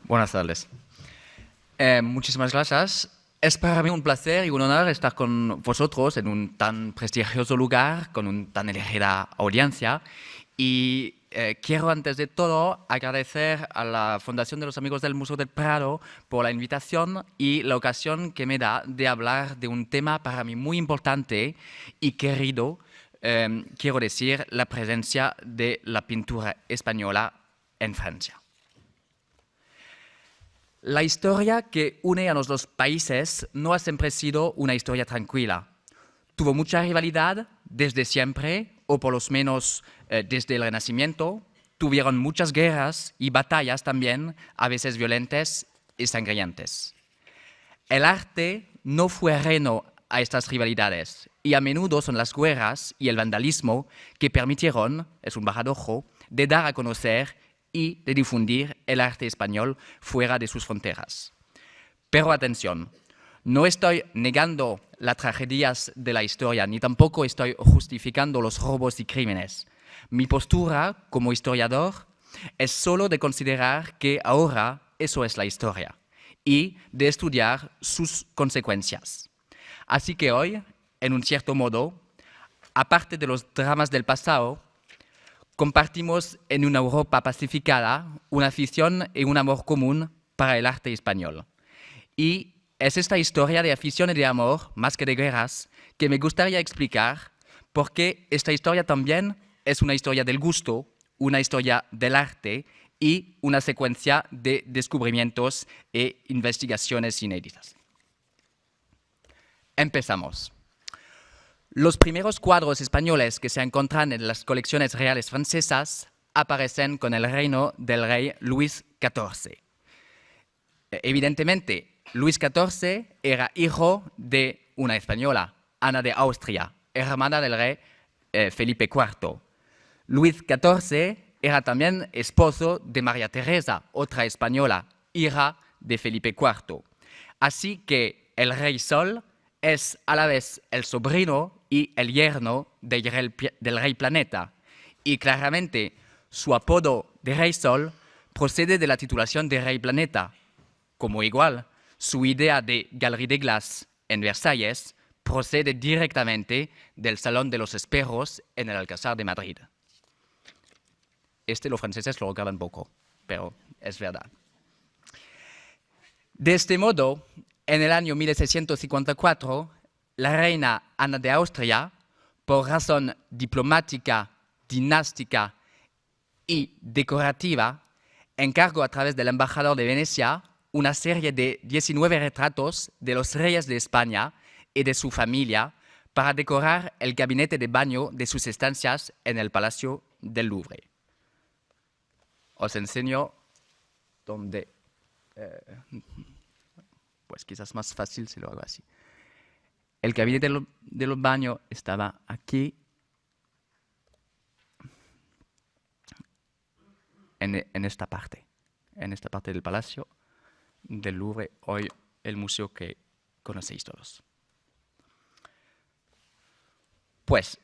Buenas tardes. Muchísimas gracias. Es para mí un placer y un honor estar con vosotros en un tan prestigioso lugar, con una tan elegida audiencia. Y quiero, antes de todo, agradecer a la Fundación de los Amigos del Museo del Prado por la invitación y la ocasión que me da de hablar de un tema para mí muy importante y querido, quiero decir, la presencia de la pintura española en Francia. La historia que une a los dos países no ha siempre sido una historia tranquila. Tuvo mucha rivalidad desde siempre, o por lo menos desde el Renacimiento. Tuvieron muchas guerras y batallas también, a veces violentas y sangrientas. El arte no fue ajeno a estas rivalidades y a menudo son las guerras y el vandalismo que permitieron, es un barajojo, de dar a conocer y de difundir el arte español fuera de sus fronteras. Pero atención, no estoy negando las tragedias de la historia, ni tampoco estoy justificando los robos y crímenes. Mi postura como historiador es solo de considerar que ahora eso es la historia y de estudiar sus consecuencias. Así que hoy, en un cierto modo, aparte de los dramas del pasado, compartimos en una Europa pacificada una afición y un amor común para el arte español. Y es esta historia de afición y de amor, más que de guerras, que me gustaría explicar, porque esta historia también es una historia del gusto, una historia del arte y una secuencia de descubrimientos e investigaciones inéditas. Empezamos. Los primeros cuadros españoles que se encuentran en las colecciones reales francesas aparecen con el reino del rey Luis XIV. Evidentemente, Luis XIV era hijo de una española, Ana de Austria, hermana del rey Felipe IV. Luis XIV era también esposo de María Teresa, otra española, hija de Felipe IV. Así que el rey Sol es a la vez el sobrino y el yerno del rey Planeta. Y claramente su apodo de Rey Sol procede de la titulación de Rey Planeta. Como igual, su idea de Galerie de Glace en Versalles procede directamente del Salón de los Espejos en el Alcázar de Madrid. Los franceses lo recuerdan poco, pero es verdad. De este modo, en el año 1654, la reina Ana de Austria, por razón diplomática, dinástica y decorativa, encargó a través del embajador de Venecia una serie de 19 retratos de los reyes de España y de su familia para decorar el gabinete de baño de sus estancias en el Palacio del Louvre. Os enseño donde... pues quizás más fácil si lo hago así. El gabinete de los baños estaba aquí, en esta parte del Palacio del Louvre, hoy el museo que conocéis todos. Pues,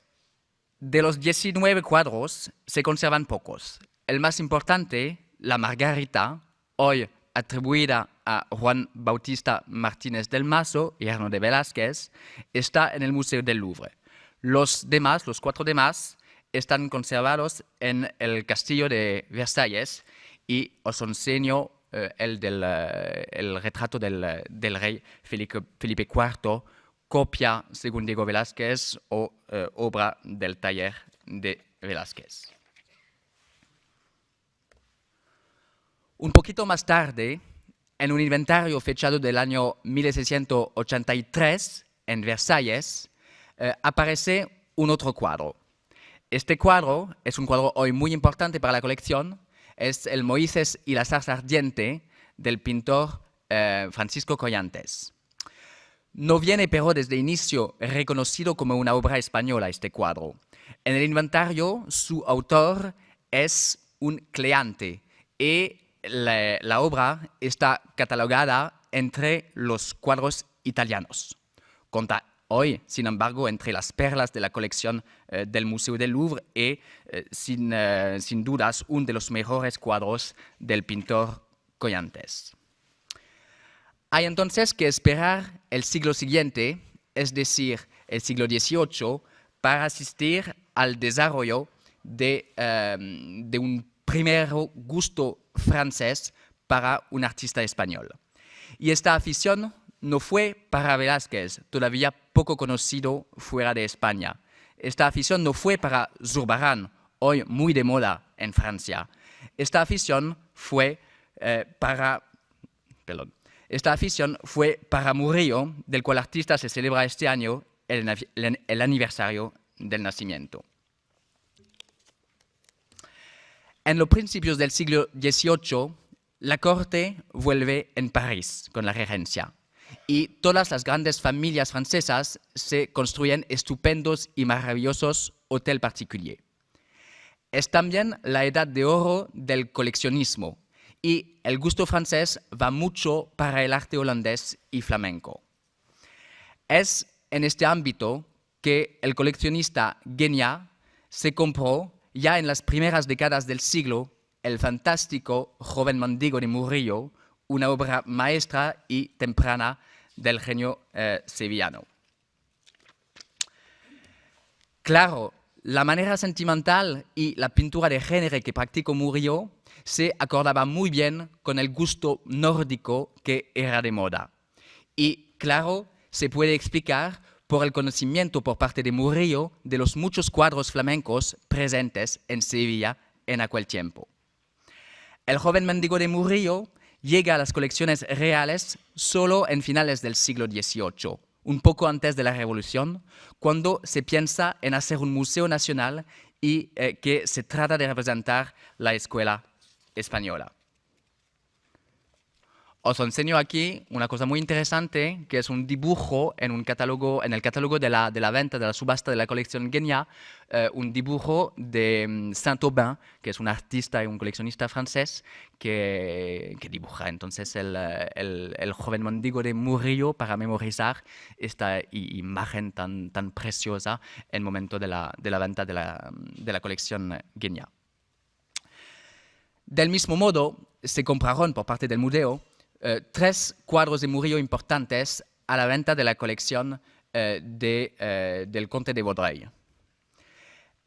de los 19 cuadros se conservan pocos. El más importante, la Margarita, hoy atribuida a Juan Bautista Martínez del Mazo, yerno de Velázquez, está en el Museo del Louvre. Los demás, los 4 demás, están conservados en el Castillo de Versalles y os enseño el retrato del rey Felipe IV, copia, según Diego Velázquez, o obra del taller de Velázquez. Un poquito más tarde, en un inventario fechado del año 1683 en Versalles, aparece un otro cuadro. Este cuadro es un cuadro hoy muy importante para la colección, es el Moisés y la zarza ardiente del pintor Francisco Collantes. No viene pero desde el inicio reconocido como una obra española este cuadro. En el inventario su autor es un Cleante y la obra está catalogada entre los cuadros italianos. Conta hoy, sin embargo, entre las perlas de la colección del Museo del Louvre y sin dudas uno de los mejores cuadros del pintor collantes. Hay entonces que esperar el siglo siguiente, es decir, el siglo XVIII, para asistir al desarrollo de un primer gusto francés para un artista español. Y esta afición no fue para Velázquez, todavía poco conocido fuera de España. Esta afición no fue para Zurbarán, hoy muy de moda en Francia. Esta afición fue para Murillo, del cual artista se celebra este año el aniversario del nacimiento. En los principios del siglo XVIII, la corte vuelve en París con la regencia y todas las grandes familias francesas se construyen estupendos y maravillosos hoteles particulares. Es también la edad de oro del coleccionismo y el gusto francés va mucho para el arte holandés y flamenco. Es en este ámbito que el coleccionista Guéniat se compró ya en las primeras décadas del siglo el fantástico Joven Mendigo de Murillo, una obra maestra y temprana del genio sevillano. Claro, la manera sentimental y la pintura de género que practicó Murillo se acordaba muy bien con el gusto nórdico que era de moda. Y claro, se puede explicar por el conocimiento por parte de Murillo de los muchos cuadros flamencos presentes en Sevilla en aquel tiempo. El Joven Mendigo de Murillo llega a las colecciones reales solo en finales del siglo XVIII, un poco antes de la Revolución, cuando se piensa en hacer un museo nacional y que se trata de representar la escuela española. Os enseño aquí una cosa muy interesante, que es un dibujo en el catálogo de la venta, de la subasta de la colección Guéniat, un dibujo de Saint-Aubin, que es un artista y un coleccionista francés, que dibuja entonces el Joven Mendigo de Murillo para memorizar esta imagen tan preciosa en el momento de la venta de la colección Guéniat. Del mismo modo, se compraron por parte del museo 3 cuadros de Murillo importantes a la venta de la colección del Conde de Vaudreuil.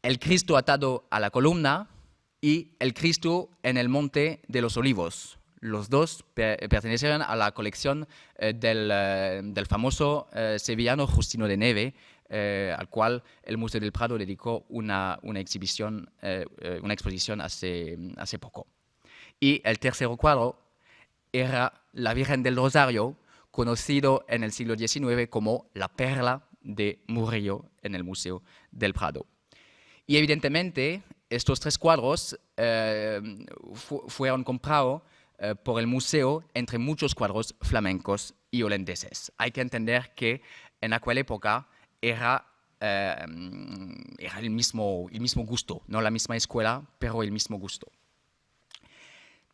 El Cristo atado a la columna y el Cristo en el Monte de los Olivos. Los dos pertenecieron a la colección del famoso sevillano Justino de Neve, al cual el Museo del Prado dedicó una exposición hace poco. Y el tercer cuadro era la Virgen del Rosario, conocido en el siglo XIX como la perla de Murillo en el Museo del Prado. Y evidentemente, estos 3 cuadros fueron comprados por el museo entre muchos cuadros flamencos y holandeses. Hay que entender que en aquella época era el mismo gusto, no la misma escuela, pero el mismo gusto.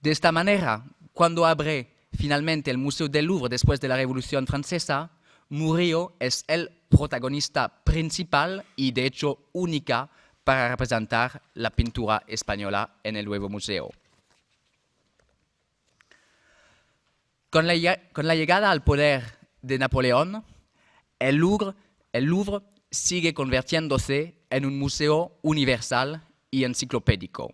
De esta manera, cuando abre finalmente el Museo del Louvre después de la Revolución Francesa, Murillo es el protagonista principal y de hecho única para representar la pintura española en el nuevo museo. Con la llegada al poder de Napoleón, el Louvre sigue convirtiéndose en un museo universal y enciclopédico.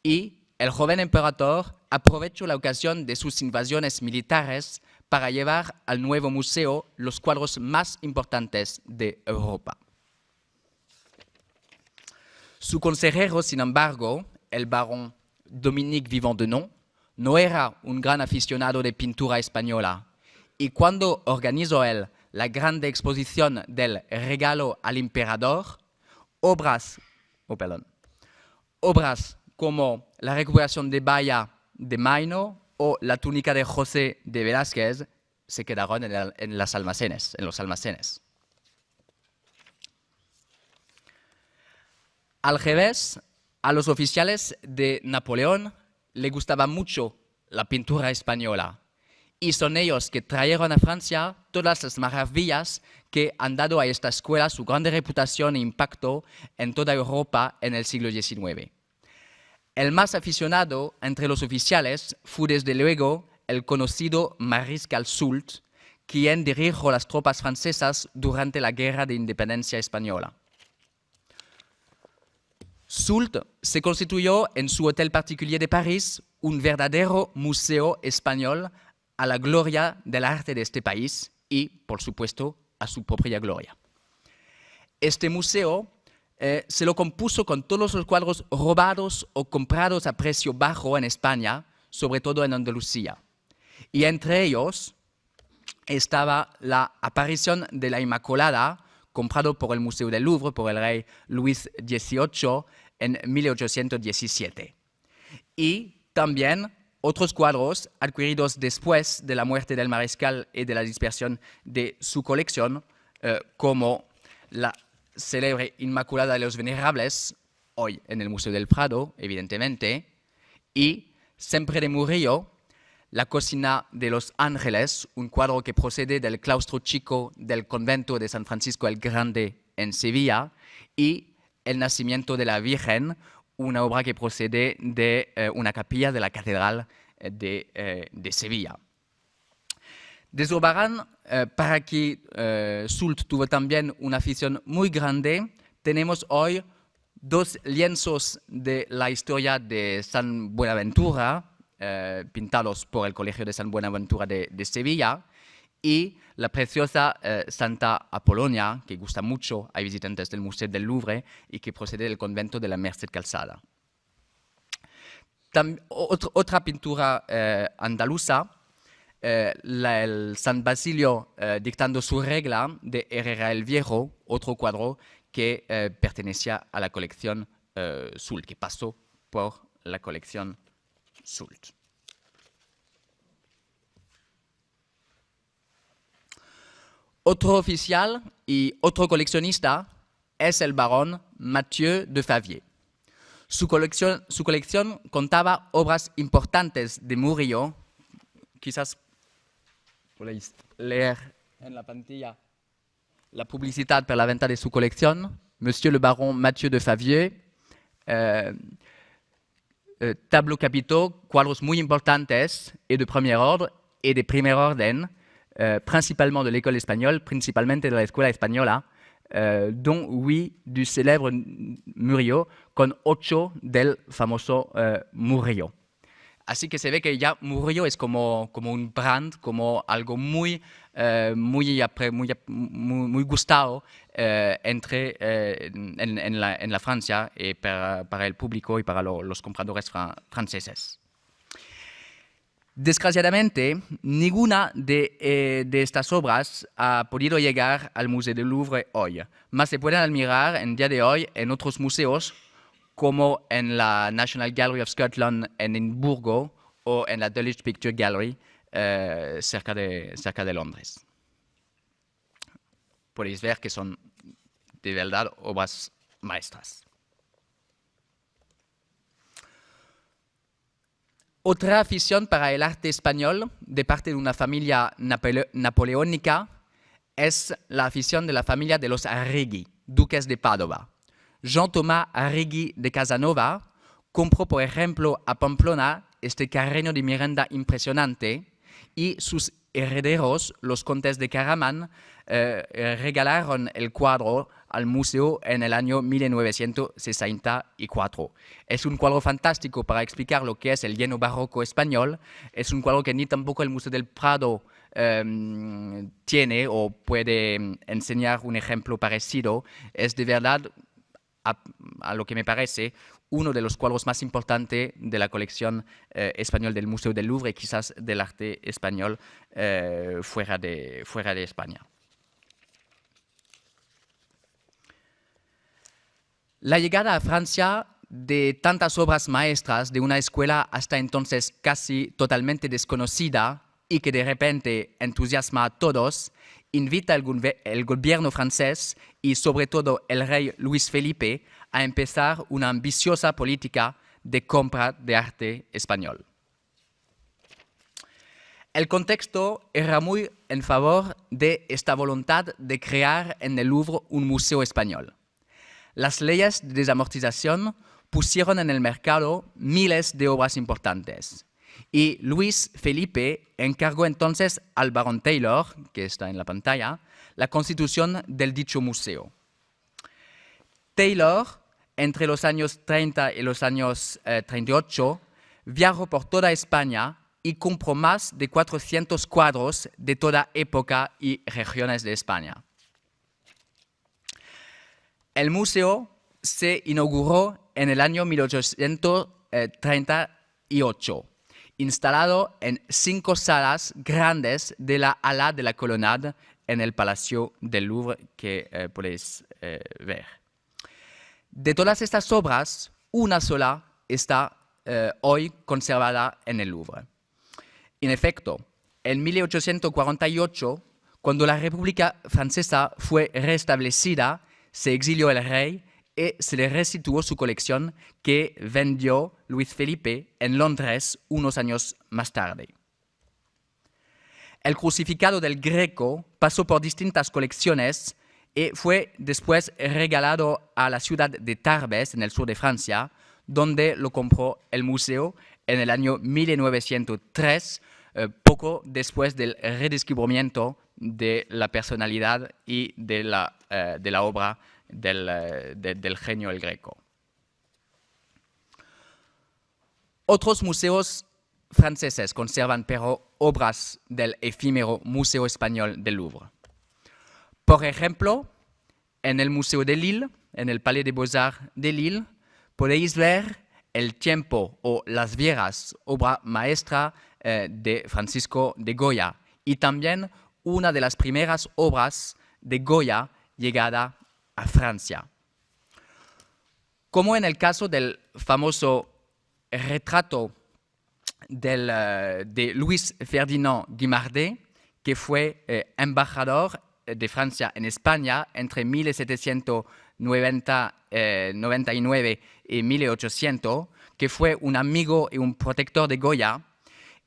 Y el joven emperador aprovechó la ocasión de sus invasiones militares para llevar al nuevo museo los cuadros más importantes de Europa. Su consejero, sin embargo, el barón Dominique Vivant-Denon, no era un gran aficionado de pintura española, y cuando organizó él la grande exposición del regalo al emperador, obras como la recuperación de Baya de Maino o la túnica de José de Velázquez se quedaron en los almacenes. Al revés, a los oficiales de Napoleón le gustaba mucho la pintura española y son ellos que trajeron a Francia todas las maravillas que han dado a esta escuela su grande reputación e impacto en toda Europa en el siglo XIX. El más aficionado entre los oficiales fue desde luego el conocido mariscal Soult, quien dirigió las tropas francesas durante la Guerra de Independencia Española. Soult se constituyó en su hotel particular de París un verdadero museo español a la gloria del arte de este país y, por supuesto, a su propia gloria. Este museo se lo compuso con todos los cuadros robados o comprados a precio bajo en España, sobre todo en Andalucía. Y entre ellos estaba la aparición de la Inmaculada, comprado por el Museo del Louvre por el rey Luis XVIII en 1817. Y también otros cuadros adquiridos después de la muerte del mariscal y de la dispersión de su colección, como la célebre Inmaculada de los Venerables, hoy en el Museo del Prado, evidentemente, y Siempre de Murillo, la Cocina de los Ángeles, un cuadro que procede del claustro chico del convento de San Francisco el Grande en Sevilla, y El Nacimiento de la Virgen, una obra que procede de una capilla de la Catedral de Sevilla. Desde Barán, para que Soult tuvo también una afición muy grande, tenemos hoy dos lienzos de la historia de San Buenaventura, pintados por el Colegio de San Buenaventura de Sevilla, y la preciosa Santa Apolonia, que gusta mucho a visitantes del Museo del Louvre y que procede del convento de la Merced Calzada. Otra pintura andaluza, el San Basilio dictando su regla de Herrera el Viejo, otro cuadro que pertenecía a la colección Soult, que pasó por la colección Soult. Otro oficial y otro coleccionista es el barón Mathieu de Favier. Su colección contaba obras importantes de Murillo. Quizás podéis leer en la pantalla la publicidad para la venta de su colección. Monsieur le baron Mathieu de Favier, tableau capitaux, cuadros muy importantes y de primer orden, principalement de l'école espagnole, principalmente de la escuela española, dont 8 du célèbre Murillo, con 8 del famoso Murillo. Así que se ve que ya Murillo es como un brand, como algo muy gustado en la Francia y para el público y para los compradores franceses. Desgraciadamente, ninguna de estas obras ha podido llegar al Museo del Louvre hoy, mas se pueden admirar en día de hoy en otros museos como en la National Gallery of Scotland en Edimburgo o en la Dulwich Picture Gallery cerca de Londres. Podéis ver que son de verdad obras maestras. Otra afición para el arte español de parte de una familia napoleónica es la afición de la familia de los Arrighi, duques de Padova. Jean Thomas Arrighi de Casanova compró, por ejemplo, a Pamplona este Carreño de Miranda impresionante y sus herederos, los condes de Caramán, regalaron el cuadro al museo en el año 1964. Es un cuadro fantástico para explicar lo que es el lleno barroco español. Es un cuadro que ni tampoco el Museo del Prado tiene o puede enseñar un ejemplo parecido. Es de verdad, a lo que me parece, uno de los cuadros más importantes de la colección española del Museo del Louvre y quizás del arte español fuera de España. La llegada a Francia de tantas obras maestras de una escuela hasta entonces casi totalmente desconocida y que de repente entusiasma a todos, invita al gobierno francés y sobre todo el rey Luis Felipe a empezar una ambiciosa política de compra de arte español. El contexto era muy en favor de esta voluntad de crear en el Louvre un museo español. Las leyes de desamortización pusieron en el mercado miles de obras importantes. Y Luis Felipe encargó entonces al barón Taylor, que está en la pantalla, la constitución del dicho museo. Taylor, entre los años 30 y los años 38, viajó por toda España y compró más de 400 cuadros de toda época y regiones de España. El museo se inauguró en el año 1838, instalado en 5 salas grandes de la ala de la colonnade en el Palacio del Louvre que podéis ver. De todas estas obras, una sola está hoy conservada en el Louvre. En efecto, en 1848, cuando la República Francesa fue restablecida, se exilió el rey y se le restituyó su colección que vendió Luis Felipe en Londres unos años más tarde. El crucificado del Greco pasó por distintas colecciones y fue después regalado a la ciudad de Tarbes, en el sur de Francia, donde lo compró el museo en el año 1903, poco después del redescubrimiento de la personalidad y de la obra del genio el Greco. Otros museos franceses conservan pero obras del efímero Museo Español del Louvre. Por ejemplo, en el Museo de Lille, en el Palais des Beaux-Arts de Lille, podéis ver El Tiempo o Las Vieras, obra maestra de Francisco de Goya, y también una de las primeras obras de Goya llegada a Francia. Como en el caso del famoso retrato de Luis Ferdinand Guimardet, que fue embajador de Francia en España entre 1799 y 1800, que fue un amigo y un protector de Goya,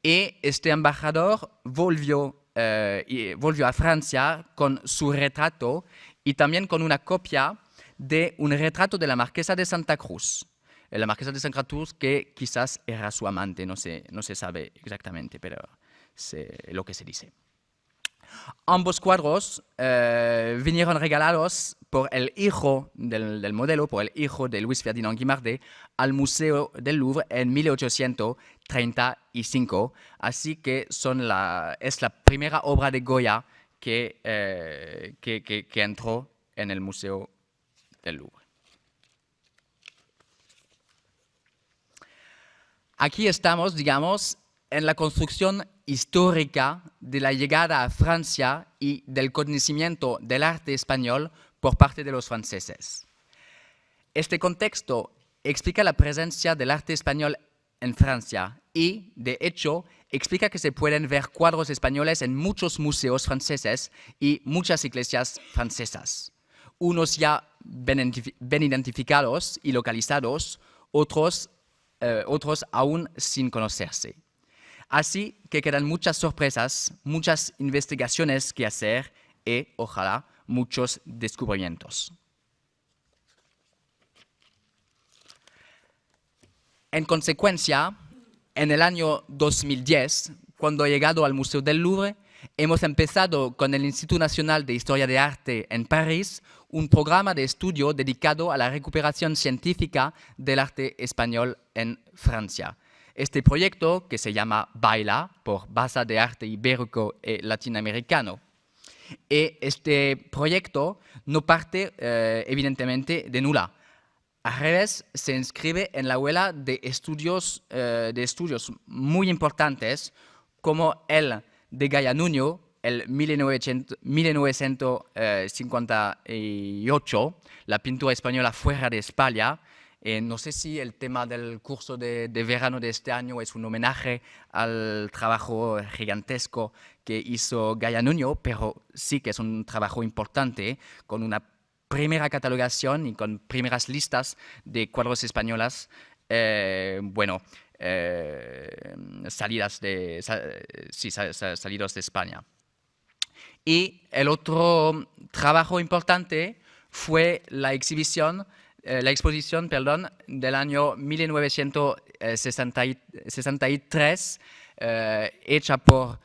y este embajador volvió a Francia con su retrato y también con una copia de un retrato de la Marquesa de Santa Cruz. La Marquesa de Santa Cruz, que quizás era su amante, no se sabe exactamente, pero es lo que se dice. Ambos cuadros vinieron regalados por el hijo del modelo, por el hijo de Luis Ferdinand Guimardet, al Museo del Louvre en 1835. Así que es la primera obra de Goya que entró en el Museo del Louvre. Aquí estamos, digamos, en la construcción histórica de la llegada a Francia y del conocimiento del arte español por parte de los franceses. Este contexto explica la presencia del arte español en Francia y, de hecho, explica que se pueden ver cuadros españoles en muchos museos franceses y muchas iglesias francesas. Unos ya bien identificados y localizados, otros aún sin conocerse. Así que quedan muchas sorpresas, muchas investigaciones que hacer y, ojalá, muchos descubrimientos. En consecuencia, en el año 2010, cuando he llegado al Museo del Louvre, hemos empezado con el Instituto Nacional de Historia de Arte en París un programa de estudio dedicado a la recuperación científica del arte español en Francia. Este proyecto, que se llama BAILA, por Base de Arte Ibérico y Latinoamericano. Y este proyecto no parte, evidentemente, de nula. Al revés, se inscribe en la huella de estudios muy importantes, como el de Gaya Nuño, el 1958, la pintura española fuera de España. No sé si el tema del curso de verano de este año es un homenaje al trabajo gigantesco que hizo Gaya Nuño, pero sí que es un trabajo importante, con una primera catalogación y con primeras listas de cuadros españolas, salidos de España. Y el otro trabajo importante fue la exhibición la exposición, perdón, del año 1963, hecha por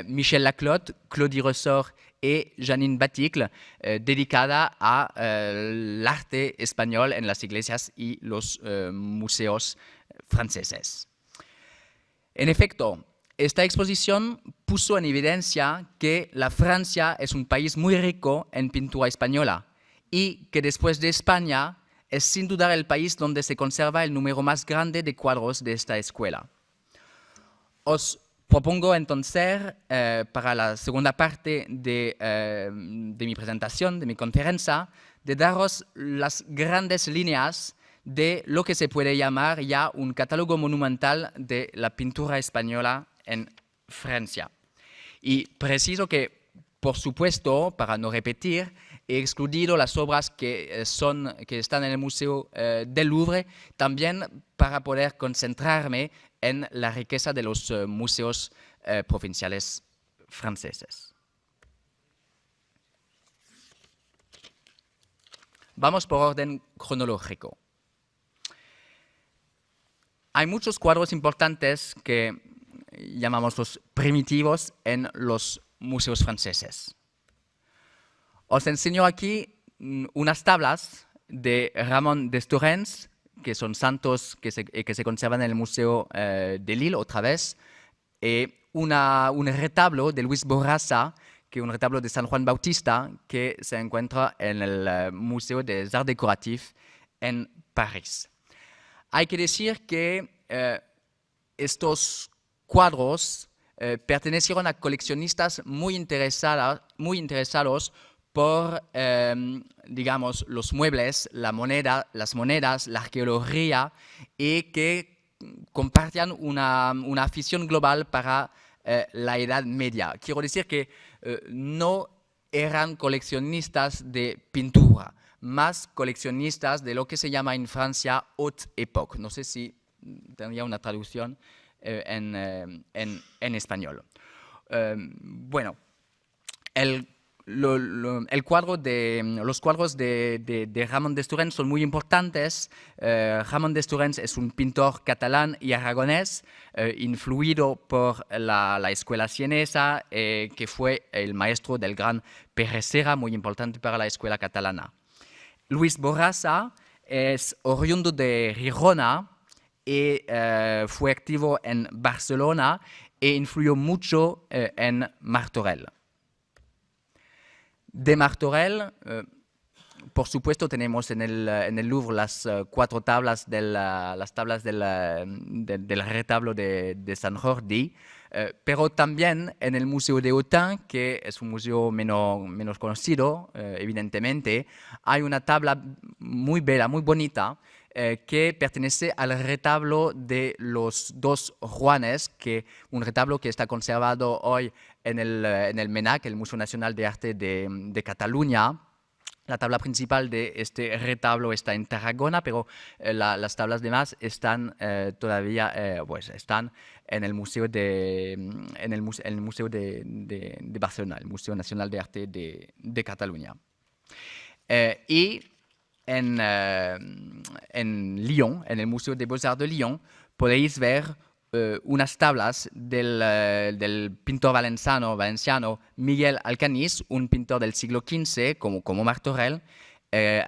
Michel Laclotte, Claudie Ressort y Janine Baticle, dedicada al arte español en las iglesias y los museos franceses. En efecto, esta exposición puso en evidencia que la Francia es un país muy rico en pintura española y que después de España es sin duda el país donde se conserva el número más grande de cuadros de esta escuela. Os propongo entonces, para la segunda parte de mi presentación, de mi conferencia, de daros las grandes líneas de lo que se puede llamar ya un catálogo monumental de la pintura española en Francia. Y preciso que, por supuesto, para no repetir, he excluido las obras que están en el Museo del Louvre, también para poder concentrarme en la riqueza de los museos provinciales franceses. Vamos por orden cronológico. Hay muchos cuadros importantes que llamamos los primitivos en los museos franceses. Os enseño aquí unas tablas de Ramón de Estorens, que son santos que se conservan en el Museo de Lille otra vez, y un retablo de Luis Borrasa, que es un retablo de San Juan Bautista, que se encuentra en el Museo des Arts Décoratifs en París. Hay que decir que estos cuadros pertenecieron a coleccionistas muy interesados por, digamos, los muebles, las monedas, la arqueología, y que compartían una afición global para la Edad Media. Quiero decir que no eran coleccionistas de pintura, más coleccionistas de lo que se llama en Francia Haute Époque. No sé si tendría una traducción en español. Bueno, los cuadros de Ramón de Estorens son muy importantes. Ramón de Estorens es un pintor catalán y aragonés, influido por la escuela sienesa, que fue el maestro del gran Pérez Serra, muy importante para la escuela catalana. Luis Borrasa es oriundo de Girona y fue activo en Barcelona e influyó mucho en Martorell. De Martorell, por supuesto, tenemos en el Louvre las cuatro tablas del retablo de San Jordi, pero también en el Museo de Autun, que es un museo menos conocido, evidentemente, hay una tabla muy bella, muy bonita, que pertenece al retablo de los dos Juanes, un retablo que está conservado hoy en el MENAC, el Museo Nacional de Arte de Cataluña. La tabla principal de este retablo está en Tarragona, pero las tablas demás están todavía están en el Museo de Barcelona, el Museo Nacional de Arte de Cataluña. Y en Lyon, en el Museo de Beaux-Arts de Lyon, podéis ver unas tablas del pintor valenciano Miguel Alcañiz, un pintor del siglo XV, como Martorell,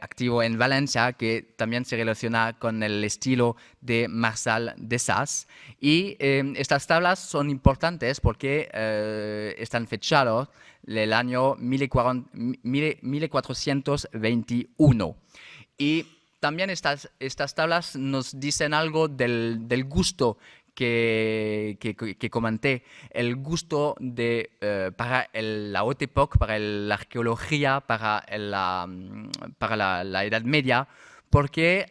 activo en Valencia, que también se relaciona con el estilo de Marçal de Sas. Y estas tablas son importantes porque están fechadas el año 1421. Y también estas tablas nos dicen algo del gusto que comenté, el gusto para la Haute Époque, para la arqueología, para la Edad Media, porque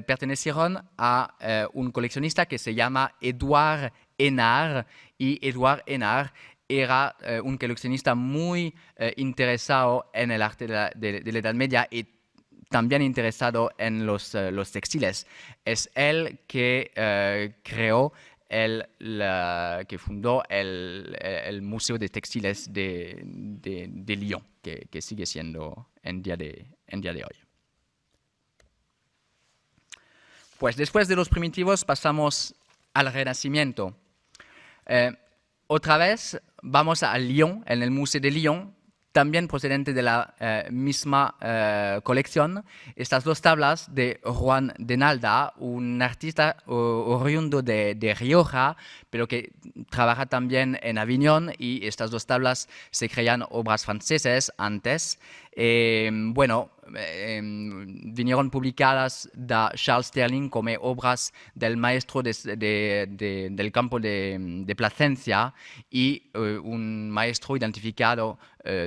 pertenecieron a un coleccionista que se llama Édouard Hénard, y Édouard Hénard era un coleccionista muy interesado en el arte de la Edad Media y también interesado en los textiles. Es él que que fundó el Museo de Textiles de Lyon, que sigue siendo en día de hoy. Pues después de los primitivos pasamos al Renacimiento. Otra vez vamos a Lyon, en el Museo de Lyon, también procedente de la misma colección, estas dos tablas de Juan de Nalda, un artista oriundo de Rioja, pero que trabaja también en Aviñón, y estas dos tablas se creían obras francesas antes. Vinieron publicadas de Charles Sterling como obras del maestro del campo de Plasencia, y un maestro identificado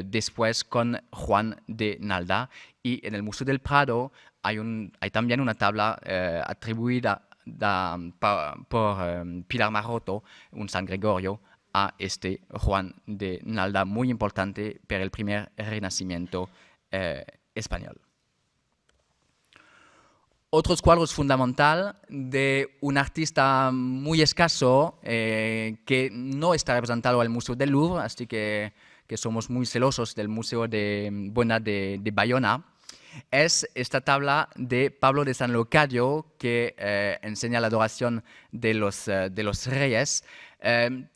después con Juan de Nalda. Y en el Museo del Prado hay también una tabla atribuida por Pilar Maroto, un San Gregorio, a este Juan de Nalda, muy importante para el primer renacimiento español. Otros cuadros fundamentales de un artista muy escaso que no está representado al Museo del Louvre, así que somos muy celosos del Museo de Bayona, es esta tabla de Pablo de San Locadio que enseña la adoración de los reyes.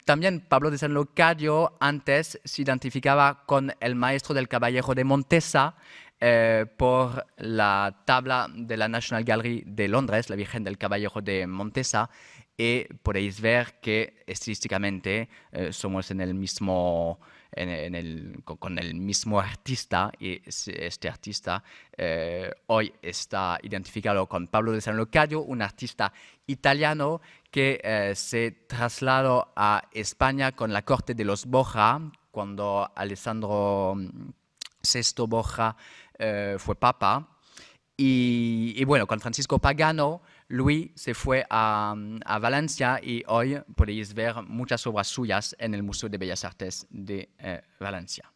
También Pablo de San Locadio antes se identificaba con el maestro del Caballero de Montesa por la tabla de la National Gallery de Londres, la Virgen del Caballero de Montesa, y podéis ver que estilísticamente somos en el mismo... con el mismo artista, y este artista hoy está identificado con Pablo de San Locadio, un artista italiano que se trasladó a España con la corte de los Borja, cuando Alessandro VI Borja fue papa. Y bueno, con Francisco Pagano, Luis se fue a Valencia, y hoy podéis ver muchas obras suyas en el Museo de Bellas Artes de Valencia.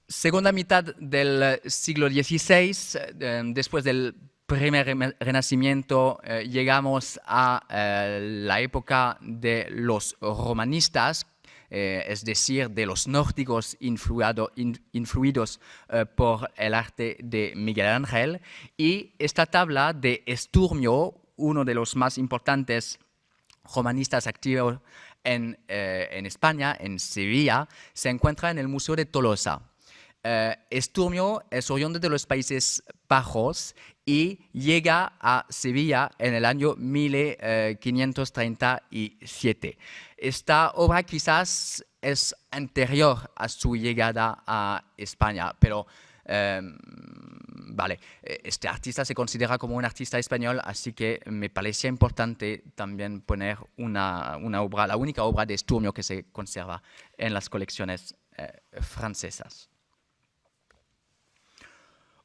Segunda mitad del siglo XVI, después del primer renacimiento, llegamos a la época de los romanistas, es decir, de los nórdicos influidos por el arte de Miguel Ángel. Y esta tabla de Esturmio, uno de los más importantes romanistas activos en España, en Sevilla, se encuentra en el Museo de Tolosa. Esturmio es oriundo de los Países Bajos y llega a Sevilla en el año 1537. Esta obra quizás es anterior a su llegada a España, pero este artista se considera como un artista español, así que me parecía importante también poner una obra, la única obra de Esturmio que se conserva en las colecciones francesas.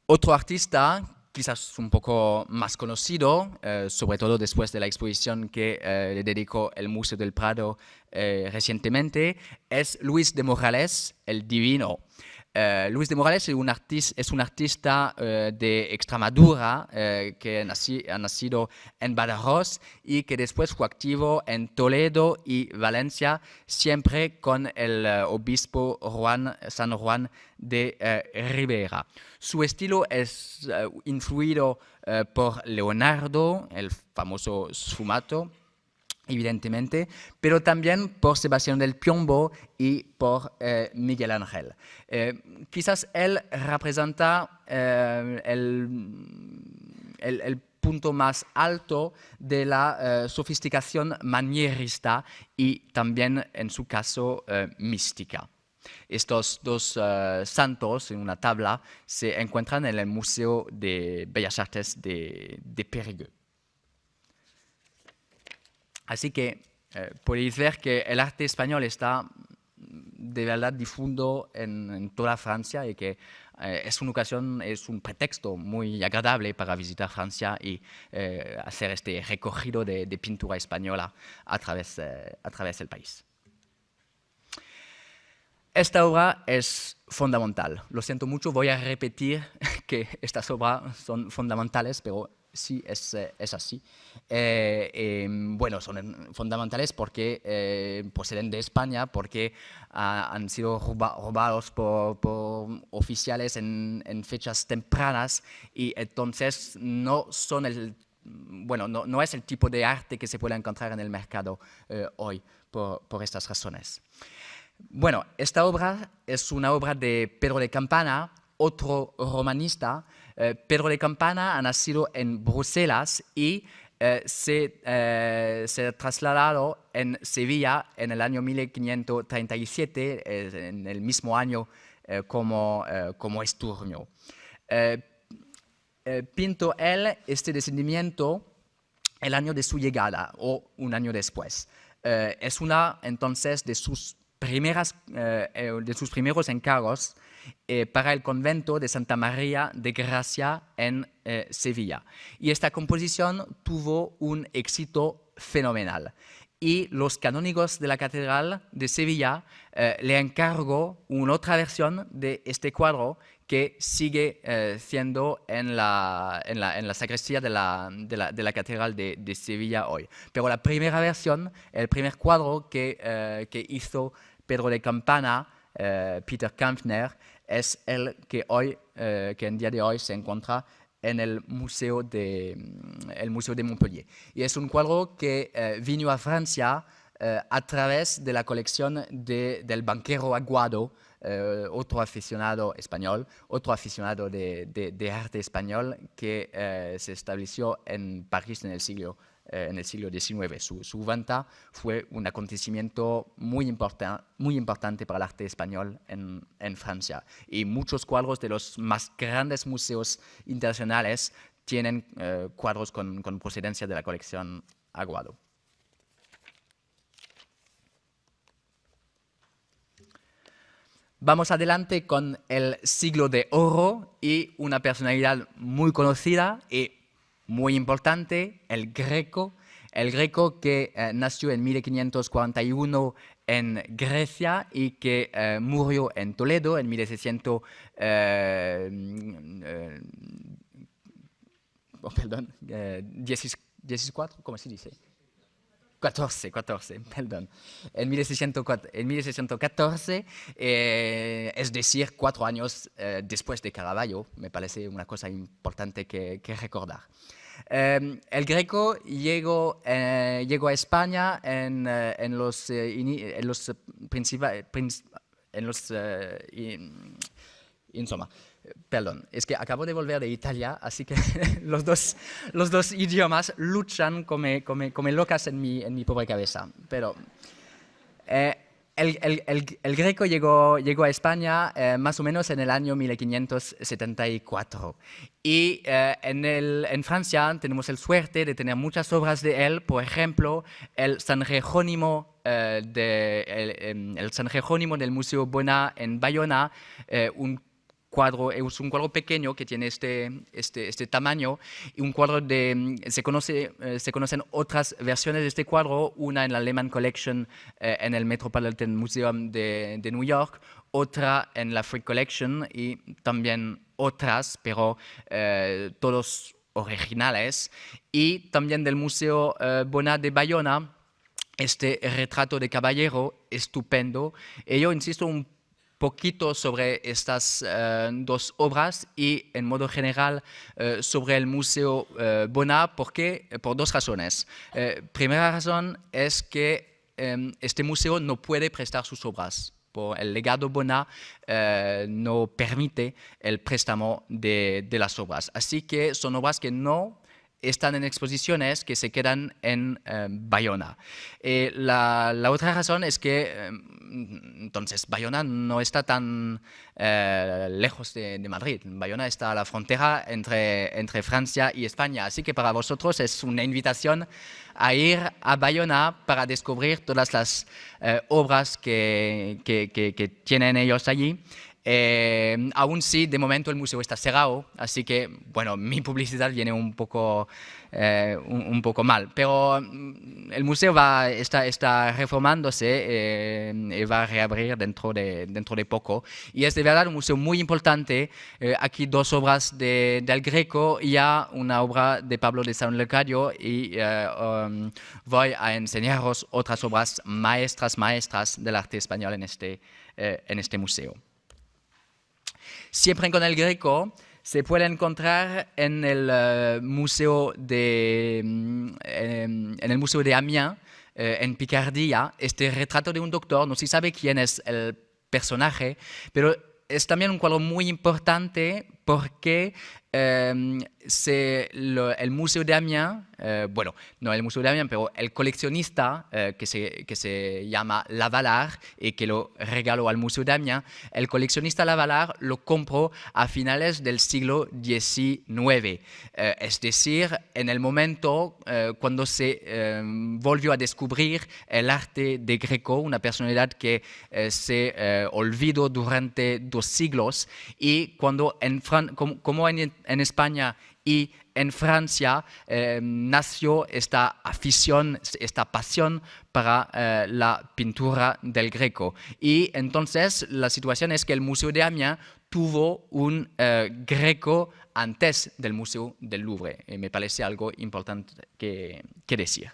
Otro artista, quizás un poco más conocido, sobre todo después de la exposición que le dedicó el Museo del Prado recientemente, es Luis de Morales, el Divino. Luis de Morales es un artista de Extremadura que ha nacido en Badajoz y que después fue activo en Toledo y Valencia, siempre con el obispo San Juan de Ribera. Su estilo es influido por Leonardo, el famoso sfumato, evidentemente, pero también por Sebastián del Piombo y por Miguel Ángel. Quizás él representa el punto más alto de la sofisticación manierista y también, en su caso, mística. Estos dos santos en una tabla se encuentran en el Museo de Bellas Artes de Périgueux. Así que podéis ver que el arte español está de verdad difuso en toda Francia, y que es un pretexto muy agradable para visitar Francia y hacer este recorrido de pintura española a través del país. Esta obra es fundamental. Lo siento mucho, voy a repetir que estas obras son fundamentales, pero sí es así. Bueno, son fundamentales porque proceden de España, porque han sido robados por oficiales en fechas tempranas y entonces no son bueno, no es el tipo de arte que se puede encontrar en el mercado hoy por estas razones. Bueno, esta obra es una obra de Pedro de Campana, otro romanista. Pedro de Campana ha nacido en Bruselas y se ha trasladado en Sevilla en el año 1537, en el mismo año como Esturmio. Pintó él este descendimiento el año de su llegada o un año después. Es una entonces de sus primeros encargos para el convento de Santa María de Gracia en Sevilla. Y esta composición tuvo un éxito fenomenal. Y los canónigos de la Catedral de Sevilla le encargó una otra versión de este cuadro que sigue siendo en la sacristía de la Catedral de Sevilla hoy. Pero la primera versión, el primer cuadro que hizo Pedro de Campana, Peter Kampfner, es el que en día de hoy se encuentra en el Museo de Montpellier. Y es un cuadro que vino a Francia a través de la colección del banquero Aguado, otro aficionado español, otro aficionado de arte español que se estableció en París en el siglo XIX. Su venta fue un acontecimiento muy importante para el arte español en Francia. Y muchos cuadros de los más grandes museos internacionales tienen cuadros con procedencia de la colección Aguado. Vamos adelante con el siglo de oro y una personalidad muy conocida y muy importante, el Greco. El Greco que nació en 1541 en Grecia y que murió en Toledo en 1614, ¿cómo se dice? 14, perdón. En 1614, es decir, 4 años después de Caravaggio, me parece una cosa importante que recordar. El Greco llegó a España insomma, perdón, es que acabo de volver de Italia, así que los dos idiomas luchan como locas en mi pobre cabeza. Pero el Greco llegó a España más o menos en el año 1574. Y en Francia tenemos el suerte de tener muchas obras de él, por ejemplo, el San Jerónimo del Museo Bonnat en Bayona, es un cuadro pequeño que tiene este tamaño, y un cuadro se conocen otras versiones de este cuadro, una en la Lehman Collection en el Metropolitan Museum de New York, otra en la Frick Collection y también otras, pero todos originales, y también del Museo Bonnat de Bayona, este retrato de caballero estupendo. Y yo insisto un poquito sobre estas dos obras y en modo general sobre el Museo Bonnat, por dos razones. Primera razón es que este museo no puede prestar sus obras. Por el legado Bonnat no permite el préstamo de las obras. Así que son obras que no están en exposiciones, que se quedan en Bayona. La otra razón es que entonces Bayona no está tan lejos de Madrid. Bayona está a la frontera entre Francia y España. Así que para vosotros es una invitación a ir a Bayona para descubrir todas las obras que tienen ellos allí. Aún sí, de momento el museo está cerrado, así que, bueno, mi publicidad viene un poco mal. Pero el museo está reformándose y va a reabrir dentro de poco. Y es de verdad un museo muy importante. Aquí dos obras del Greco y ya una obra de Pablo de San Lecadio, y voy a enseñaros otras obras maestras del arte español en este museo. Siempre con el Greco se puede encontrar en el museo de Amiens, en Picardía, este retrato de un doctor. No se sabe quién es el personaje, pero es también un cuadro muy importante porque el Museo de Amiens, bueno, no el Museo de Amiens, pero el coleccionista que se llama Lavalard y que lo regaló al Museo de Amiens, el coleccionista Lavalard lo compró a finales del siglo XIX. Es decir, en el momento cuando se volvió a descubrir el arte de Greco, una personalidad que se olvidó durante 2 siglos, y cuando como en España y en Francia nació esta afición, esta pasión para la pintura del Greco. Y entonces la situación es que el Museo de Amiens tuvo un Greco antes del Museo del Louvre. Y me parece algo importante que decir.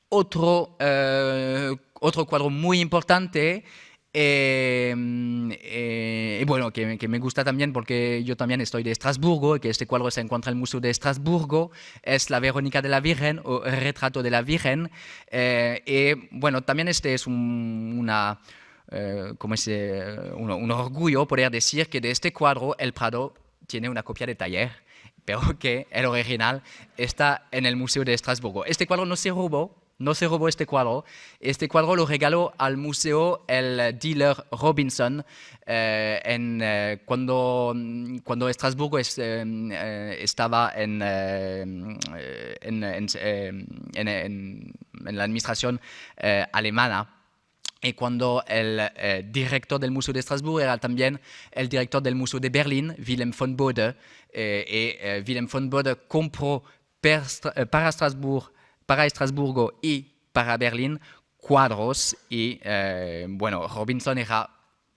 Otro cuadro muy importante, bueno, que me gusta también porque yo también estoy de Estrasburgo, y que este cuadro se encuentra en el Museo de Estrasburgo, es la Verónica de la Virgen, o el retrato de la Virgen. Y bueno, también este es un orgullo poder decir que de este cuadro el Prado tiene una copia de taller, pero que el original está en el Museo de Estrasburgo. Este cuadro no se robó este cuadro. Este cuadro lo regaló al museo el dealer Robinson cuando Estrasburgo estaba en la administración alemana. Y cuando el director del Museo de Estrasburgo era también el director del Museo de Berlín, Willem von Bode, Willem von Bode compró para Estrasburgo y para Berlín cuadros, y bueno, Robinson era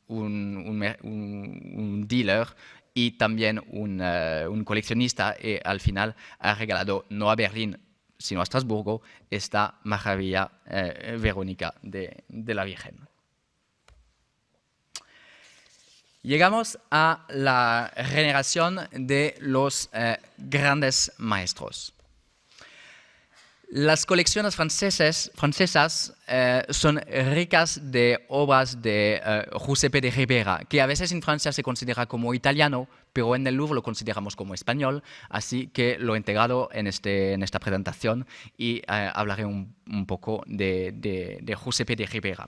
un dealer y también un coleccionista, y al final ha regalado no a Berlín sino a Estrasburgo esta maravilla Verónica de la Virgen. Llegamos a la generación de los grandes maestros. Las colecciones francesas son ricas de obras de Giuseppe de Ribera, que a veces en Francia se considera como italiano, pero en el Louvre lo consideramos como español, así que lo he integrado en esta presentación, y hablaré un poco de Giuseppe de Ribera.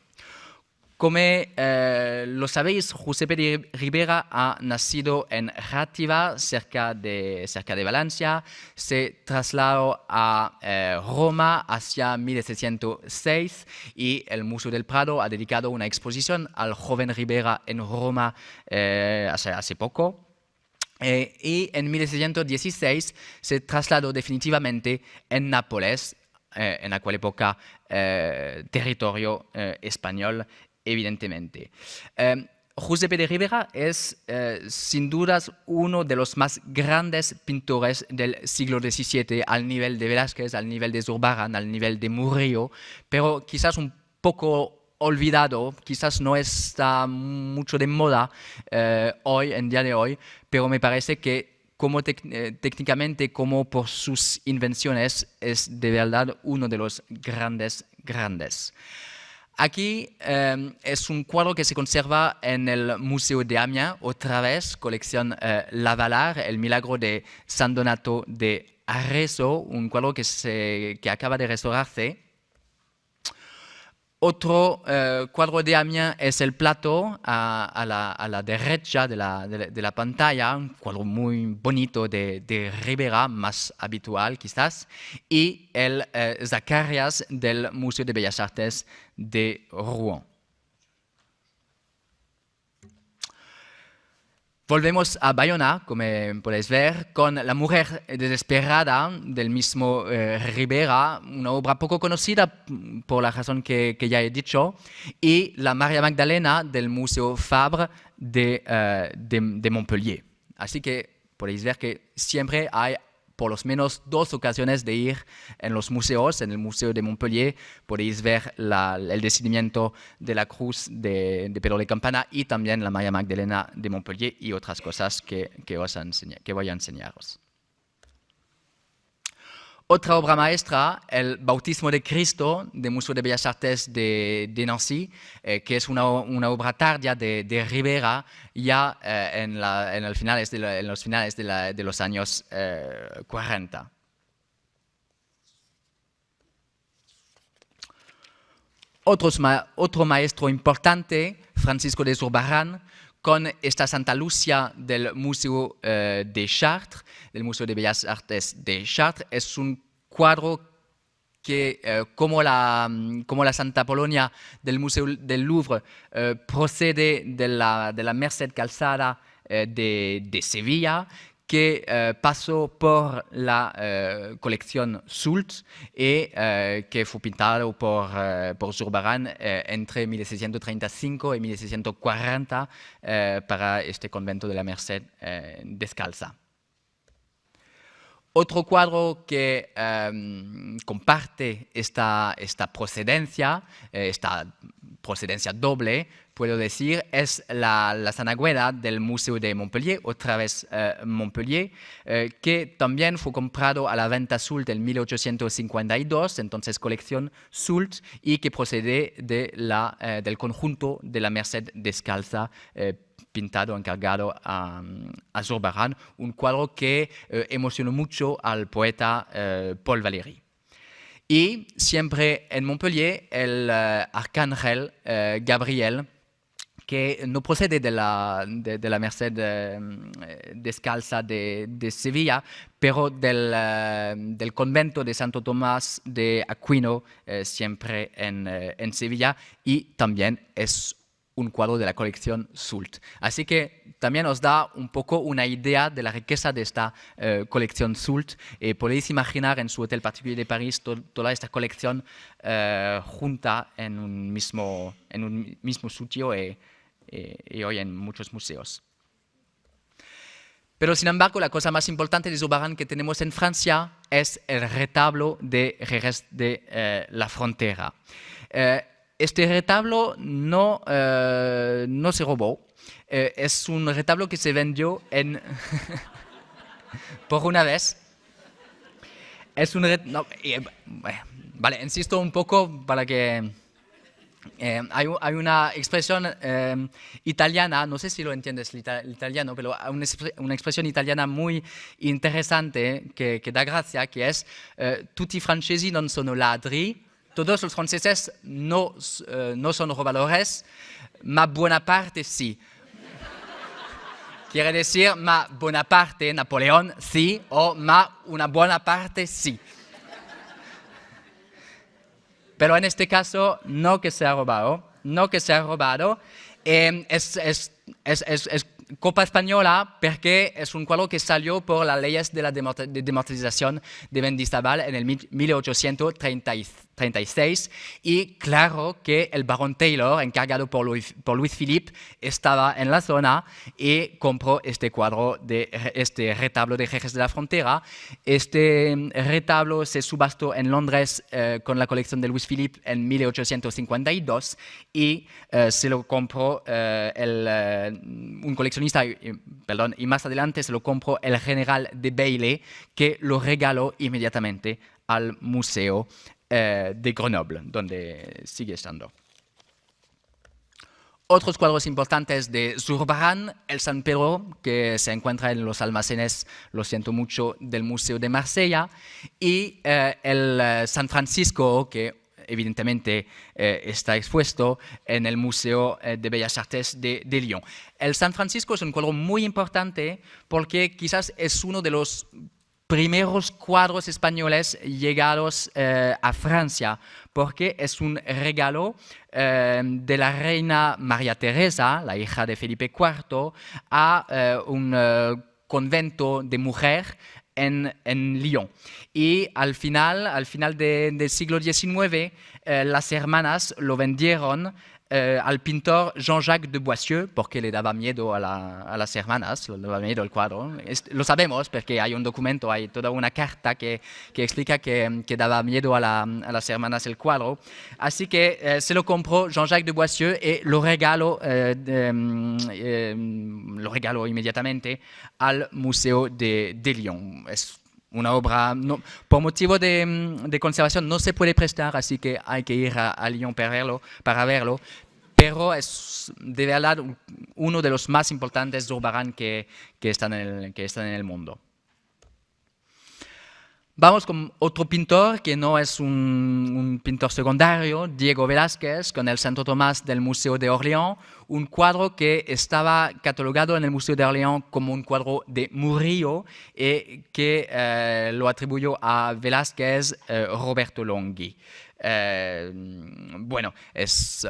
Como lo sabéis, Giuseppe de Ribera ha nacido en Játiva, cerca de Valencia. Se trasladó a Roma hacia 1706, y el Museo del Prado ha dedicado una exposición al joven Ribera en Roma hace poco. Y en 1716 se trasladó definitivamente en Nápoles, en aquella época territorio español, evidentemente. Giuseppe de Ribera es sin dudas uno de los más grandes pintores del siglo XVII, al nivel de Velázquez, al nivel de Zurbarán, al nivel de Murillo, pero quizás un poco olvidado, quizás no está mucho de moda en día de hoy, pero me parece que como técnicamente como por sus invenciones es de verdad uno de los grandes. Aquí es un cuadro que se conserva en el Museo de Amiens, otra vez, colección Lavalard, el milagro de San Donato de Arezzo, un cuadro que acaba de restaurarse. Otro cuadro de Amiens es el plato a la derecha de la pantalla, un cuadro muy bonito de Ribera, más habitual quizás, y el Zacarías del Museo de Bellas Artes de Rouen. Volvemos a Bayona, como podéis ver, con La mujer desesperada del mismo Ribera, una obra poco conocida por la razón que ya he dicho, y La María Magdalena del Museo Fabre de Montpellier. Así que podéis ver que siempre hay por lo menos 2 ocasiones de ir en los museos. En el Museo de Montpellier podéis ver el descendimiento de la cruz de Pedro de Campana y también la María Magdalena de Montpellier y otras cosas que voy a enseñaros. Otra obra maestra, el Bautismo de Cristo del Museo de Bellas Artes de Nancy, que es una obra tardía de Ribera, ya en los finales de los años 40. Otro maestro importante, Francisco de Zurbarán, con esta Santa Lucia del Museo de Chartres, del Museo de Bellas Artes de Chartres. Es un cuadro que, como la Santa Polonia del Museo del Louvre, procede de la Merced Calzada de Sevilla, que pasó por la colección Sult y que fue pintado por Zurbarán entre 1635 y 1640 para este convento de la Merced descalza. Otro cuadro que comparte esta procedencia doble, puedo decir, es la Sanagüeda del Museo de Montpellier, otra vez Montpellier, que también fue comprado a la venta Sult en 1852, entonces colección Sult, y que procede del conjunto de la Merced descalza, pintado, encargado a Zurbarán, un cuadro que emocionó mucho al poeta Paul Valéry. Y siempre en Montpellier, el arcángel Gabriel, que no procede de la Merced descalza de Sevilla, pero del convento de Santo Tomás de Aquino, siempre en Sevilla, y también es un cuadro de la colección Sult. Así que también os da un poco una idea de la riqueza de esta colección Sult. Podéis imaginar en su hotel particular de París toda esta colección junta en un mismo sitio y hoy en muchos museos. Pero sin embargo, la cosa más importante de Zurbarán que tenemos en Francia es el retablo de Jerez de la Frontera. Este retablo no se robó, es un retablo que se vendió por una vez. Es un vale, insisto un poco para que hay una expresión italiana, no sé si lo entiendes el italiano, pero hay una expresión italiana muy interesante que da gracia, que es tutti i francesi non sono ladri. Todos los franceses no son robadores, ma Bonaparte sí. Quiere decir, ma Bonaparte, Napoleón, sí, o ma una buena parte, sí. Pero en este caso, no que se ha robado. Es Copa Española porque es un cuadro que salió por las leyes de la democratización de Mendizábal en el 1836 y claro que el barón Taylor, encargado por Luis Philippe, estaba en la zona y compró este cuadro, este retablo de Jerez de la Frontera. Este retablo se subastó en Londres con la colección de Luis Philippe en 1852 y se lo compró un coleccionista, y más adelante se lo compró el general de Bailey, que lo regaló inmediatamente al Museo de Grenoble, donde sigue estando. Otros cuadros importantes de Zurbarán, el San Pedro, que se encuentra en los almacenes, lo siento mucho, del Museo de Marsella, y el San Francisco, que evidentemente está expuesto en el Museo de Bellas Artes de Lyon. El San Francisco es un cuadro muy importante porque quizás es uno de los primeros cuadros españoles llegados a Francia, porque es un regalo de la reina María Teresa, la hija de Felipe IV, a un convento de mujer en Lyon. Y al final del siglo XIX, las hermanas lo vendieron al pintor Jean-Jacques de Boissieu, porque le daba miedo a las hermanas, le daba miedo el cuadro. Lo sabemos porque hay un documento, hay toda una carta que explica que daba miedo a las hermanas el cuadro. Así que se lo compró Jean-Jacques de Boissieu y lo regaló inmediatamente al Museo de Lyon. Es una obra, por motivo de conservación no se puede prestar, así que hay que ir a Lyon para verlo, pero es de verdad uno de los más importantes Zurbarán que están en el mundo. Vamos con otro pintor que no es un pintor secundario, Diego Velázquez, con el Santo Tomás del Museo de Orleans, un cuadro que estaba catalogado en el Museo de Orleans como un cuadro de Murillo y que lo atribuyó a Velázquez Roberto Longhi. Bueno, es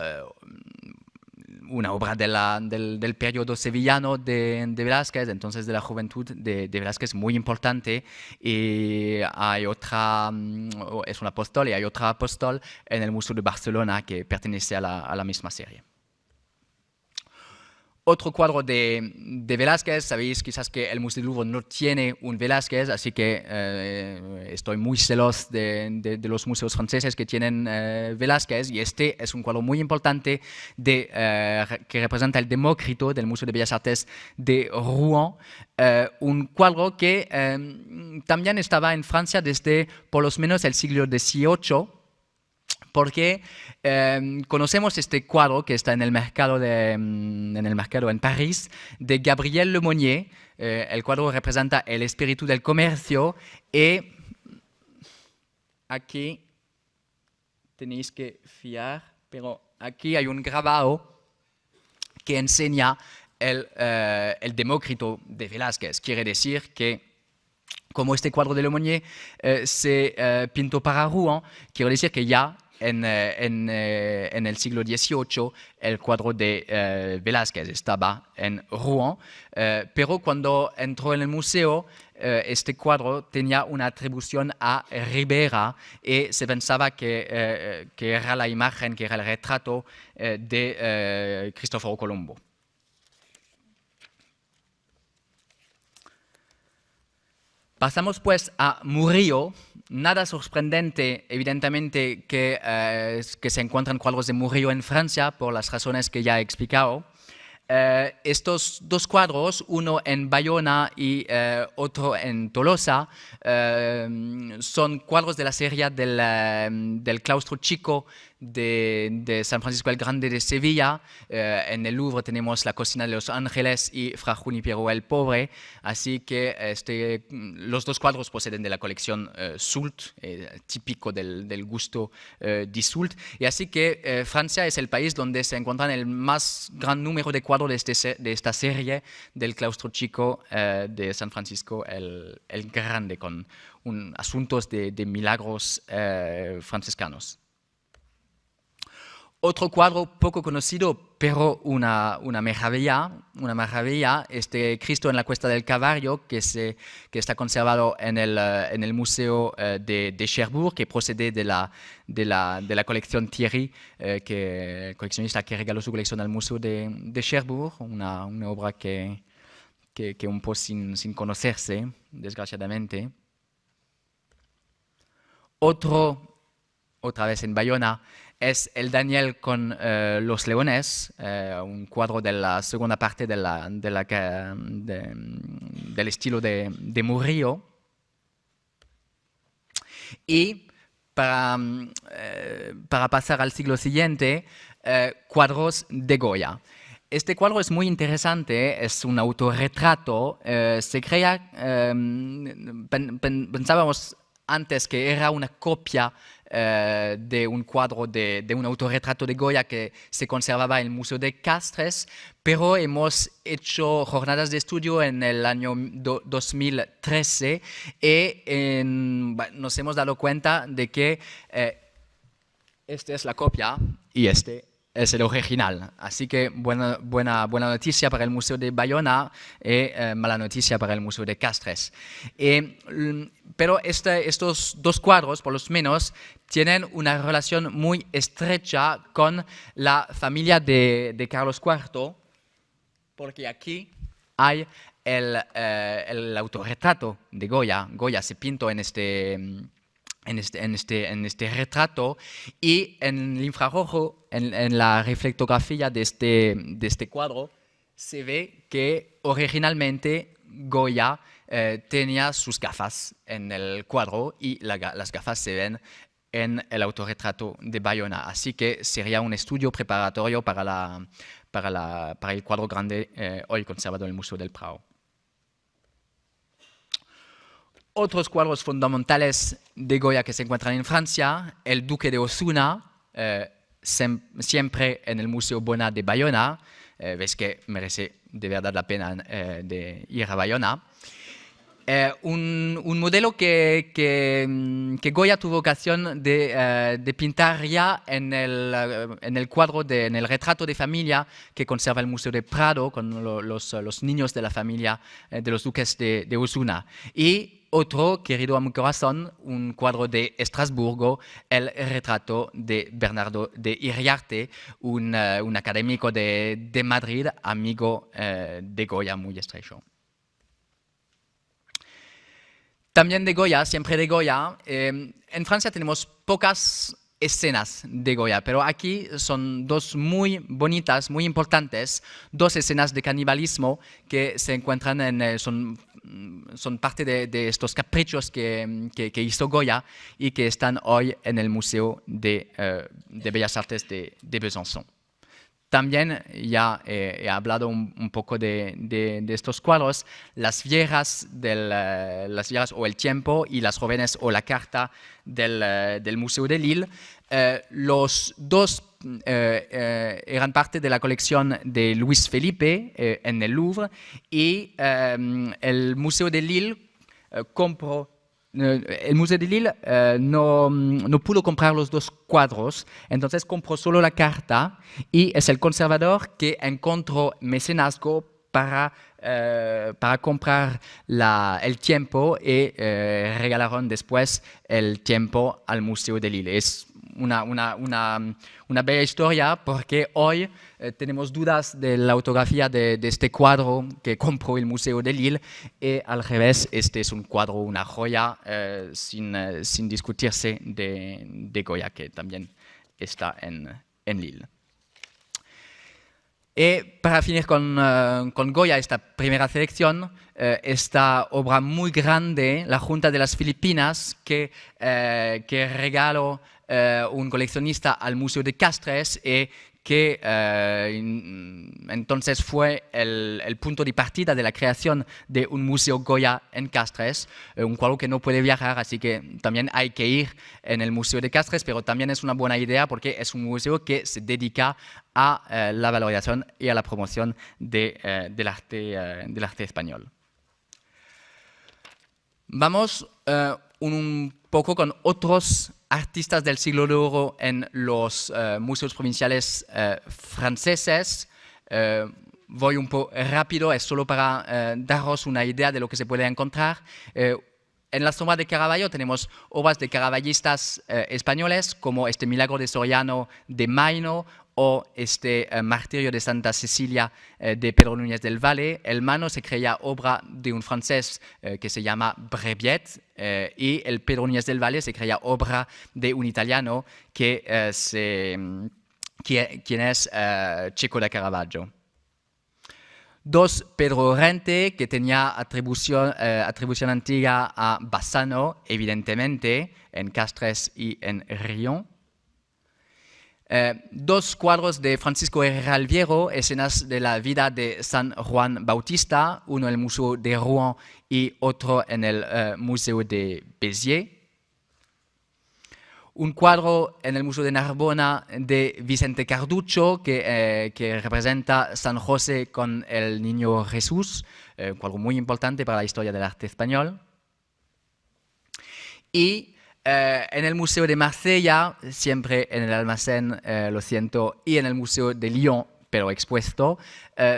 una obra del periodo sevillano de Velázquez, entonces de la juventud de Velázquez, muy importante. Y hay otra, es un apóstol y hay otra apóstol en el Museo de Barcelona que pertenece a la misma serie. Otro cuadro de Velázquez, sabéis quizás que el Museo del Louvre no tiene un Velázquez, así que estoy muy celoso de los museos franceses que tienen Velázquez, y este es un cuadro muy importante que representa el Demócrito del Museo de Bellas Artes de Rouen, un cuadro que también estaba en Francia desde por lo menos el siglo XVIII, porque conocemos este cuadro que está en el mercado en París, de Gabriel Lemonnier. El cuadro representa el espíritu del comercio y aquí tenéis que fiar, pero aquí hay un grabado que enseña el Demócrito de Velázquez. Quiere decir que como este cuadro de Lemonnier se pintó para Rouen, quiero decir que ya en el siglo XVIII el cuadro de Velázquez estaba en Rouen, pero cuando entró en el museo este cuadro tenía una atribución a Ribera y se pensaba que era la imagen, que era el retrato de Cristóforo Colombo. Pasamos pues a Murillo. Nada sorprendente, evidentemente, que se encuentran cuadros de Murillo en Francia por las razones que ya he explicado. Estos dos cuadros, uno en Bayona y otro en Tolosa, son cuadros de la serie del claustro chico de San Francisco el Grande de Sevilla. En el Louvre tenemos la Cocina de los Ángeles y Fra Junipero el Pobre, así que los dos cuadros proceden de la colección Soult, típico del gusto de Soult, y así que Francia es el país donde se encuentran el más gran número de cuadros de esta serie del claustro chico de San Francisco el Grande, con asuntos de milagros franciscanos. Otro cuadro poco conocido, pero una maravilla, este Cristo en la Cuesta del Calvario, que está conservado en el Museo de Cherbourg, que procede de la colección Thierry, el coleccionista que regaló su colección al Museo de Cherbourg, una obra que un poco sin conocerse, desgraciadamente. Otra vez en Bayona, es el Daniel con los leones, un cuadro de la segunda parte del estilo de Murillo. Y para pasar al siglo siguiente, cuadros de Goya. Este cuadro es muy interesante, es un autorretrato. Se crea, pensábamos antes que era una copia de un cuadro de un autorretrato de Goya que se conservaba en el Museo de Castres, pero hemos hecho jornadas de estudio en el año 2013 y nos hemos dado cuenta de que esta es la copia y este es el original. Así que buena noticia para el Museo de Bayona y mala noticia para el Museo de Castres. Pero estos dos cuadros, por lo menos, tienen una relación muy estrecha con la familia de Carlos IV, porque aquí hay el autorretrato de Goya. Goya se pintó en este retrato y en el infrarrojo, en la reflectografía de este cuadro, se ve que originalmente Goya tenía sus gafas en el cuadro y las gafas se ven en el autorretrato de Bayona. Así que sería un estudio preparatorio para el cuadro grande hoy conservado en el Museo del Prado. Otros cuadros fundamentales de Goya que se encuentran en Francia, el Duque de Osuna, siempre en el Museo Bona de Bayona. Ves que merece de verdad la pena de ir a Bayona. Un modelo que Goya tuvo ocasión de pintar ya en el cuadro, en el retrato de familia que conserva el Museo de Prado con los niños de la familia de los duques de Osuna. Y otro, querido a mi corazón, un cuadro de Estrasburgo, el retrato de Bernardo de Iriarte, un académico de Madrid, amigo de Goya muy estrecho. También de Goya, siempre de Goya, en Francia tenemos pocas escenas de Goya, pero aquí son dos muy bonitas, muy importantes, dos escenas de canibalismo que se encuentran son parte de estos caprichos que hizo Goya y que están hoy en el Museo de Bellas Artes de Besançon. También ya he hablado un poco de estos cuadros, las viejas o el tiempo y las jóvenes o la carta del Museo de Lille. Los dos eran parte de la colección de Luis Felipe en el Louvre y el Museo de Lille compró. El Museo de Lille no pudo comprar los dos cuadros, entonces compró solo la carta y es el conservador que encontró mecenazgo para comprar el tiempo y regalaron después el tiempo al Museo de Lille. Es una bella historia porque hoy tenemos dudas de la autografía de este cuadro que compró el Museo de Lille y al revés, este es un cuadro, una joya sin discutirse de Goya que también está en Lille. Y para finir con Goya, esta primera selección, esta obra muy grande, La Junta de las Filipinas, que regaló un coleccionista al Museo de Castres y que entonces fue el punto de partida de la creación de un museo Goya en Castres, un cuadro que no puede viajar, así que también hay que ir en el Museo de Castres, pero también es una buena idea porque es un museo que se dedica a la valorización y a la promoción del arte español. Vamos un poco con otros artistas del siglo de oro en los museos provinciales franceses. Voy un poco rápido, es solo para daros una idea de lo que se puede encontrar. En la sombra de Caravaggio tenemos obras de caravallistas españoles como este Milagro de Soriano de Maino o este Martirio de Santa Cecilia de Pedro Núñez del Valle. El Mano se creía obra de un francés que se llama Brebiet y el Pedro Núñez del Valle se creía obra de un italiano quien es Cecco da Caravaggio. Dos, Pedro Rente, que tenía atribución antigua a Bassano, evidentemente, en Castres y en Rion. Dos cuadros de Francisco Herrera el Viejo, escenas de la vida de San Juan Bautista, uno en el Museo de Rouen y otro en el Museo de Béziers. Un cuadro en el Museo de Narbona de Vicente Carducho que representa San José con el Niño Jesús, un cuadro muy importante para la historia del arte español. Y en el Museo de Marsella, siempre en el almacén, lo siento, y en el Museo de Lyon, pero expuesto,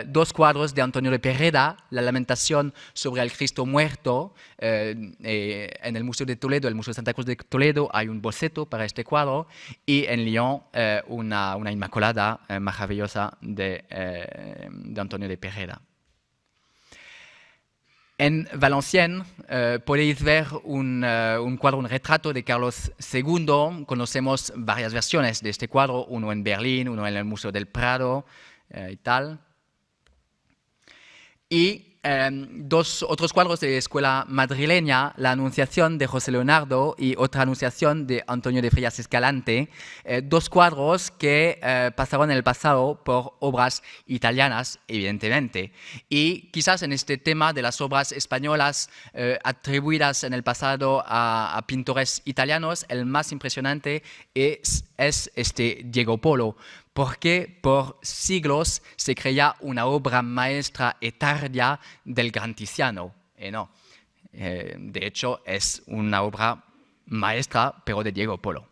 dos cuadros de Antonio de Pereda, La Lamentación sobre el Cristo muerto. En el Museo de Toledo, el Museo de Santa Cruz de Toledo, hay un boceto para este cuadro, y en Lyon una Inmaculada maravillosa de Antonio de Pereda. En Valenciennes podéis ver un cuadro, un retrato de Carlos II. Conocemos varias versiones de este cuadro, uno en Berlín, uno en el Museo del Prado y tal. Y dos otros cuadros de la escuela madrileña, La Anunciación de José Leonardo y otra Anunciación de Antonio de Frías Escalante, dos cuadros que pasaron en el pasado por obras italianas, evidentemente. Y quizás en este tema de las obras españolas atribuidas en el pasado a pintores italianos, el más impresionante es este Diego Polo, porque por siglos se creía una obra maestra eterna del gran Tiziano. No. De hecho, es una obra maestra, pero de Diego Polo.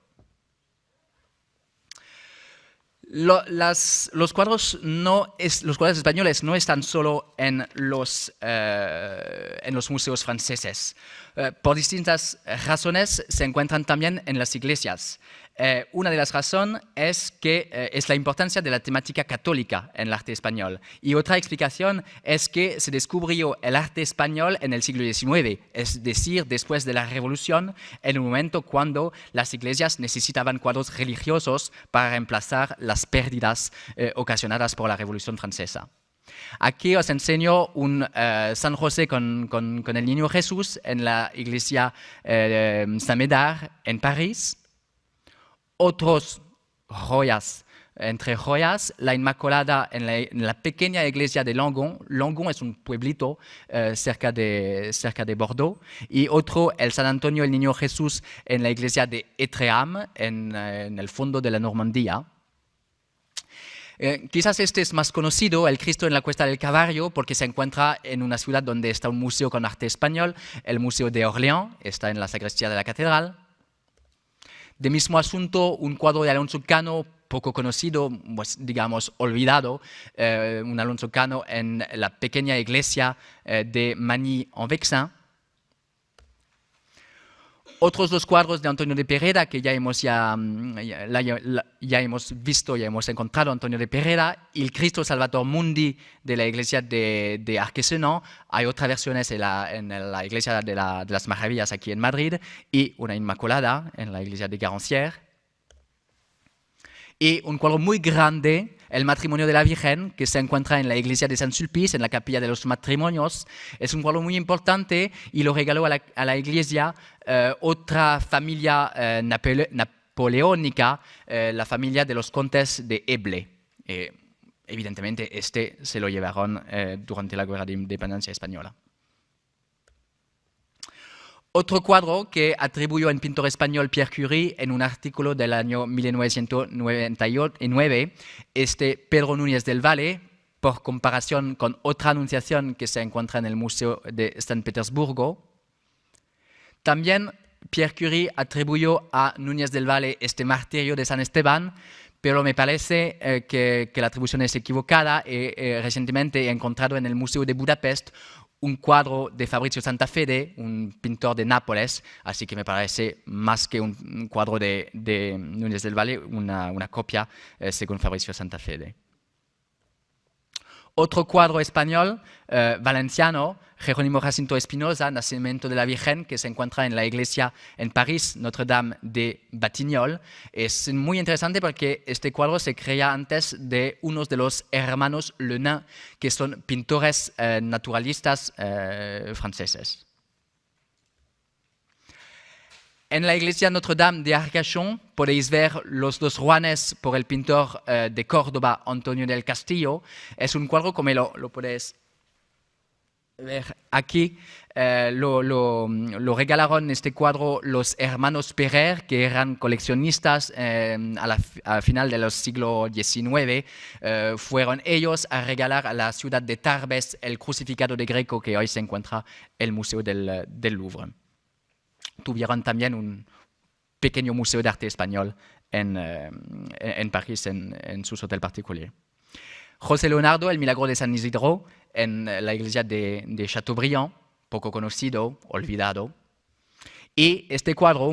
Los cuadros españoles no están solo en los museos franceses. Por distintas razones se encuentran también en las iglesias. Una de las razones es que es la importancia de la temática católica en el arte español. Y otra explicación es que se descubrió el arte español en el siglo XIX, es decir, después de la Revolución, en un momento cuando las iglesias necesitaban cuadros religiosos para reemplazar las pérdidas ocasionadas por la Revolución Francesa. Aquí os enseño un San José con el Niño Jesús en la iglesia Saint-Médard en París. Otros joyas, entre joyas, la Inmaculada en la pequeña iglesia de Langon. Langon es un pueblito cerca de Bordeaux. Y otro, el San Antonio, el Niño Jesús en la iglesia de Étréham, en el fondo de la Normandía. Quizás este es más conocido, el Cristo en la Cuesta del Calvario, porque se encuentra en una ciudad donde está un museo con arte español, el Museo de Orleans, está en la sacristía de la catedral. De mismo asunto, un cuadro de Alonso Cano, poco conocido, pues, digamos olvidado, un Alonso Cano en la pequeña iglesia de Magny-en-Vexin. Otros dos cuadros de Antonio de Pereda que ya hemos visto, ya hemos encontrado Antonio de Pereda, el Cristo Salvator Mundi de la iglesia de Arquesenón. Hay otras versiones en la iglesia de las Maravillas aquí en Madrid y una Inmaculada en la iglesia de Garancières. Y un cuadro muy grande, el Matrimonio de la Virgen, que se encuentra en la iglesia de Saint-Sulpice, en la capilla de los matrimonios. Es un cuadro muy importante y lo regaló a la iglesia otra familia napoleónica, la familia de los condes de Eble. Evidentemente, este se lo llevaron durante la Guerra de Independencia Española. Otro cuadro que atribuyó al pintor español Pierre Curie en un artículo del año 1999, Pedro Núñez del Valle, por comparación con otra Anunciación que se encuentra en el Museo de San Petersburgo. También Pierre Curie atribuyó a Núñez del Valle este martirio de San Esteban, pero me parece que la atribución es equivocada. Recientemente he encontrado en el Museo de Budapest un cuadro de Fabrizio Santafede, un pintor de Nápoles, así que me parece más que un cuadro de Núñez del Valle, una copia según Fabrizio Santafede. Otro cuadro español, valenciano, Jerónimo Jacinto Espinosa, Nacimiento de la Virgen, que se encuentra en la iglesia en París, Notre-Dame de Batignolles. Es muy interesante porque este cuadro se crea antes de unos de los hermanos Le Nain, que son pintores naturalistas franceses. En la iglesia Notre-Dame de Arcachon podéis ver los dos Juanes por el pintor de Córdoba, Antonio del Castillo. Es un cuadro, como lo podéis Aquí lo regalaron este cuadro los hermanos Perer, que eran coleccionistas al final del siglo XIX. Fueron ellos a regalar a la ciudad de Tarbes el crucificado de Greco que hoy se encuentra en el Museo del Louvre. Tuvieron también un pequeño museo de arte español en París, en su hotel particular. José Leonardo, el milagro de San Isidro, en la iglesia de Chateaubriand, poco conocido, olvidado. Y este cuadro,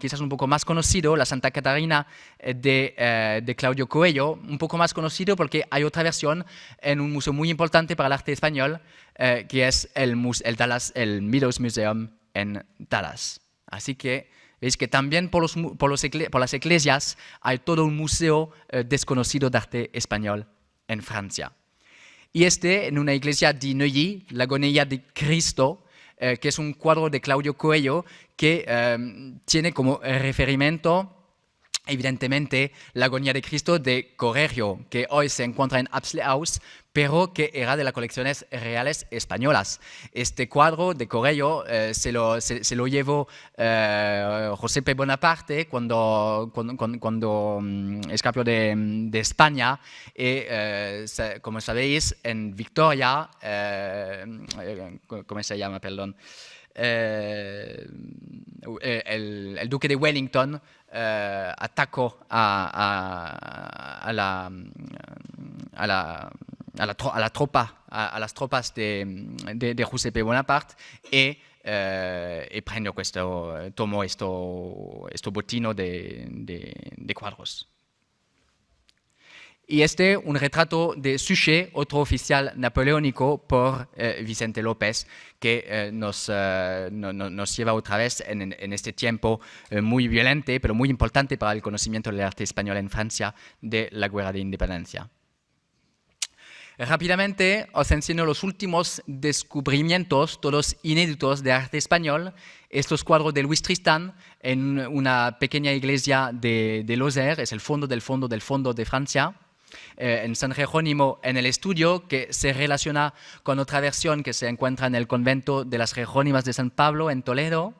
quizás un poco más conocido, la Santa Catarina de Claudio Coello, un poco más conocido porque hay otra versión en un museo muy importante para el arte español, que es el Meadows Museum en Dallas. Así que veis que también por las iglesias hay todo un museo desconocido de arte español en Francia. Y en una iglesia de Neuilly, la Agonía de Cristo, que es un cuadro de Claudio Coello que tiene como referimiento, evidentemente, la Agonía de Cristo de Correggio, que hoy se encuentra en Apsley-Haus, pero que era de las colecciones reales españolas. Este cuadro de Correggio se lo llevó Josepe Bonaparte cuando escapó de España. Y, como sabéis, en Victoria, ¿cómo se llama? Perdón. El duque de Wellington atacó a las tropas de Giuseppe Bonaparte y tomó este botín de cuadros. Y un retrato de Suchet, otro oficial napoleónico, por Vicente López, que nos lleva otra vez en este tiempo muy violento, pero muy importante para el conocimiento del arte español en Francia de la Guerra de Independencia. Rápidamente os enseño los últimos descubrimientos, todos inéditos de arte español. Estos cuadros de Luis Tristán en una pequeña iglesia de Lozère, es el fondo de Francia. En San Jerónimo, en el estudio, que se relaciona con otra versión que se encuentra en el convento de las Jerónimas de San Pablo, en Toledo.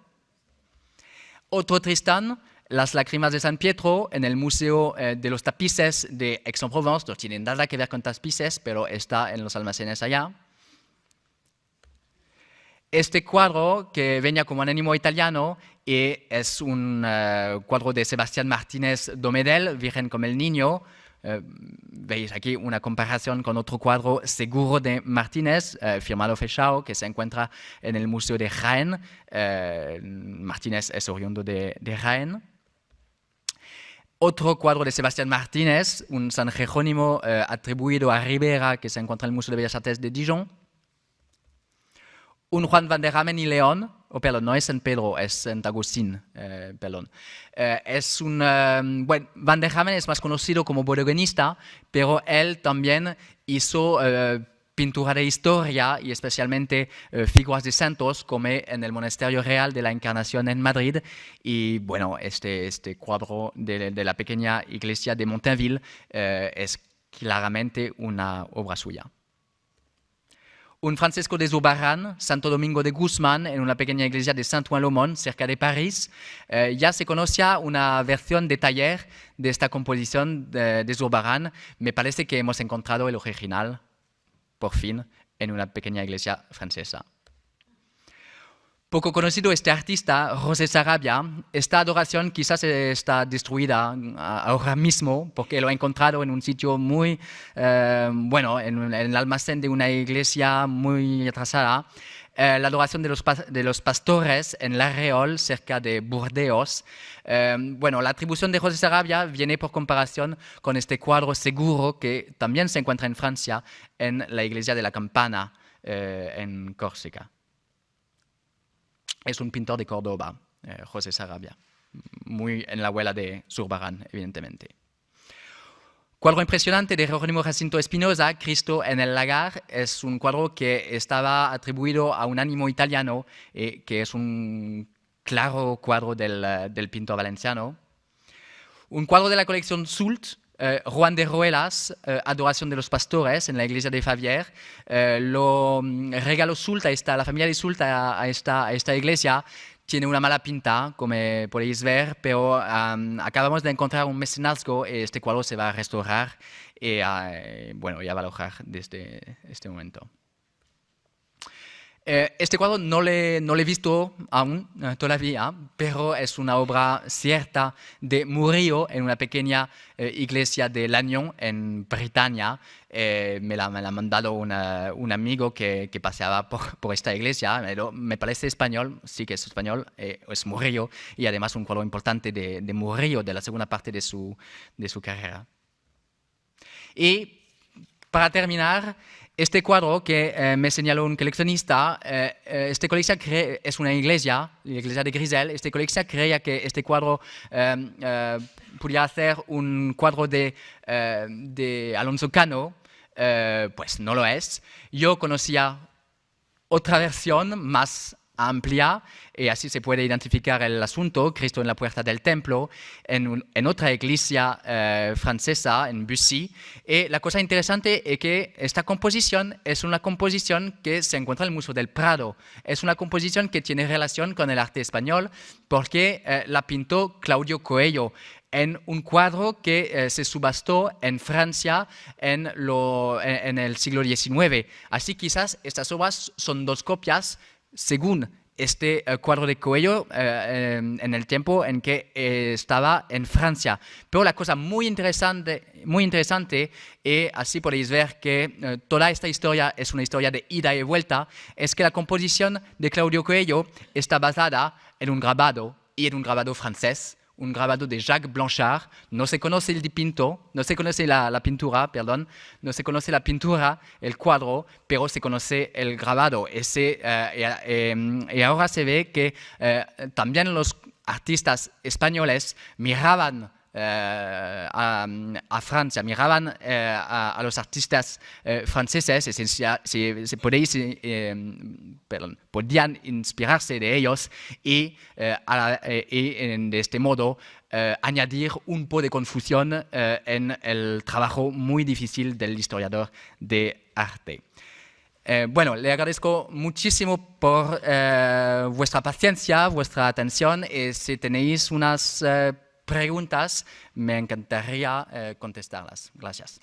Otro Tristán, las lágrimas de San Pietro, en el Museo de los Tapices de Aix-en-Provence. No tiene nada que ver con tapices, pero está en los almacenes allá. Este cuadro, que venía como anónimo italiano, y es un cuadro de Sebastián Martínez Domedel, Virgen como el Niño. Veis aquí una comparación con otro cuadro seguro de Martínez, firmado Fechao, que se encuentra en el Museo de Jaén. Martínez es oriundo de Jaén. Otro cuadro de Sebastián Martínez, un San Jerónimo atribuido a Ribera, que se encuentra en el Museo de Bellas Artes de Dijon. Un Juan van der Ramen y León, perdón, no es San Pedro, es Sant Agustín, perdón. Van der Ramen es más conocido como bodegonista, pero él también hizo pintura de historia y especialmente figuras de santos, como en el Monasterio Real de la Encarnación en Madrid. Y bueno, este cuadro de la pequeña iglesia de Montainville es claramente una obra suya. Un Francisco de Zurbarán, Santo Domingo de Guzmán, en una pequeña iglesia de Saint-Ouen-l'Aumône, cerca de París. Ya se conocía una versión de taller de esta composición de Zurbarán. Me parece que hemos encontrado el original, por fin, en una pequeña iglesia francesa. Poco conocido este artista, José Sarabia. Esta adoración quizás está destruida ahora mismo porque lo he encontrado en un sitio muy, en el almacén de una iglesia muy atrasada. La adoración de los pastores en La Réole, cerca de Burdeos. La atribución de José Sarabia viene por comparación con este cuadro seguro que también se encuentra en Francia, en la iglesia de la Campana, en Córcega. Es un pintor de Córdoba, José Sarabia, muy en la huella de Zurbarán, evidentemente. Cuadro impresionante de Jerónimo Jacinto Espinosa, Cristo en el lagar, es un cuadro que estaba atribuido a un ánimo italiano, que es un claro cuadro del pintor valenciano. Un cuadro de la colección Sult, Juan de Ruelas, Adoración de los Pastores, en la iglesia de Favier. Lo regaló Sulta, la familia de Sulta a esta iglesia. Tiene una mala pinta, como podéis ver, pero acabamos de encontrar un mecenazgo y este cuadro se va a restaurar y bueno, ya va a alojar desde este momento. Este cuadro no le he visto aún todavía, pero es una obra cierta de Murillo en una pequeña iglesia de Lannion en Britania. Me la ha mandado un amigo que paseaba por esta iglesia. Me parece español, sí que es español, es Murillo, y además un cuadro importante de Murillo, de la segunda parte de su carrera. Y para terminar, este cuadro que me señaló un coleccionista, este coleccionista es una iglesia, la iglesia de Grisel. Este coleccionista creía que este cuadro podía hacer un cuadro de Alonso Cano, pues no lo es. Yo conocía otra versión más amplia, y así se puede identificar el asunto, Cristo en la puerta del templo, en otra iglesia francesa, en Bussy. Y la cosa interesante es que esta composición es una composición que se encuentra en el Museo del Prado. Es una composición que tiene relación con el arte español, porque la pintó Claudio Coello en un cuadro que se subastó en Francia en el siglo XIX. Así quizás estas obras son dos copias según este cuadro de Coello en el tiempo en que estaba en Francia. Pero la cosa muy interesante, y así podéis ver que toda esta historia es una historia de ida y vuelta, es que la composición de Claudio Coello está basada en un grabado, y en un grabado francés, un grabado de Jacques Blanchard. No se conoce el dipinto, no se conoce la pintura, perdón, no se conoce la pintura, el cuadro, pero se conoce el grabado. Y ahora se ve que también los artistas españoles miraban a Francia, miraban a los artistas franceses, y podían inspirarse de ellos y de este modo añadir un poco de confusión en el trabajo muy difícil del historiador de arte. Bueno, le agradezco muchísimo por vuestra paciencia, vuestra atención, y si tenéis unas preguntas, me encantaría contestarlas. Gracias.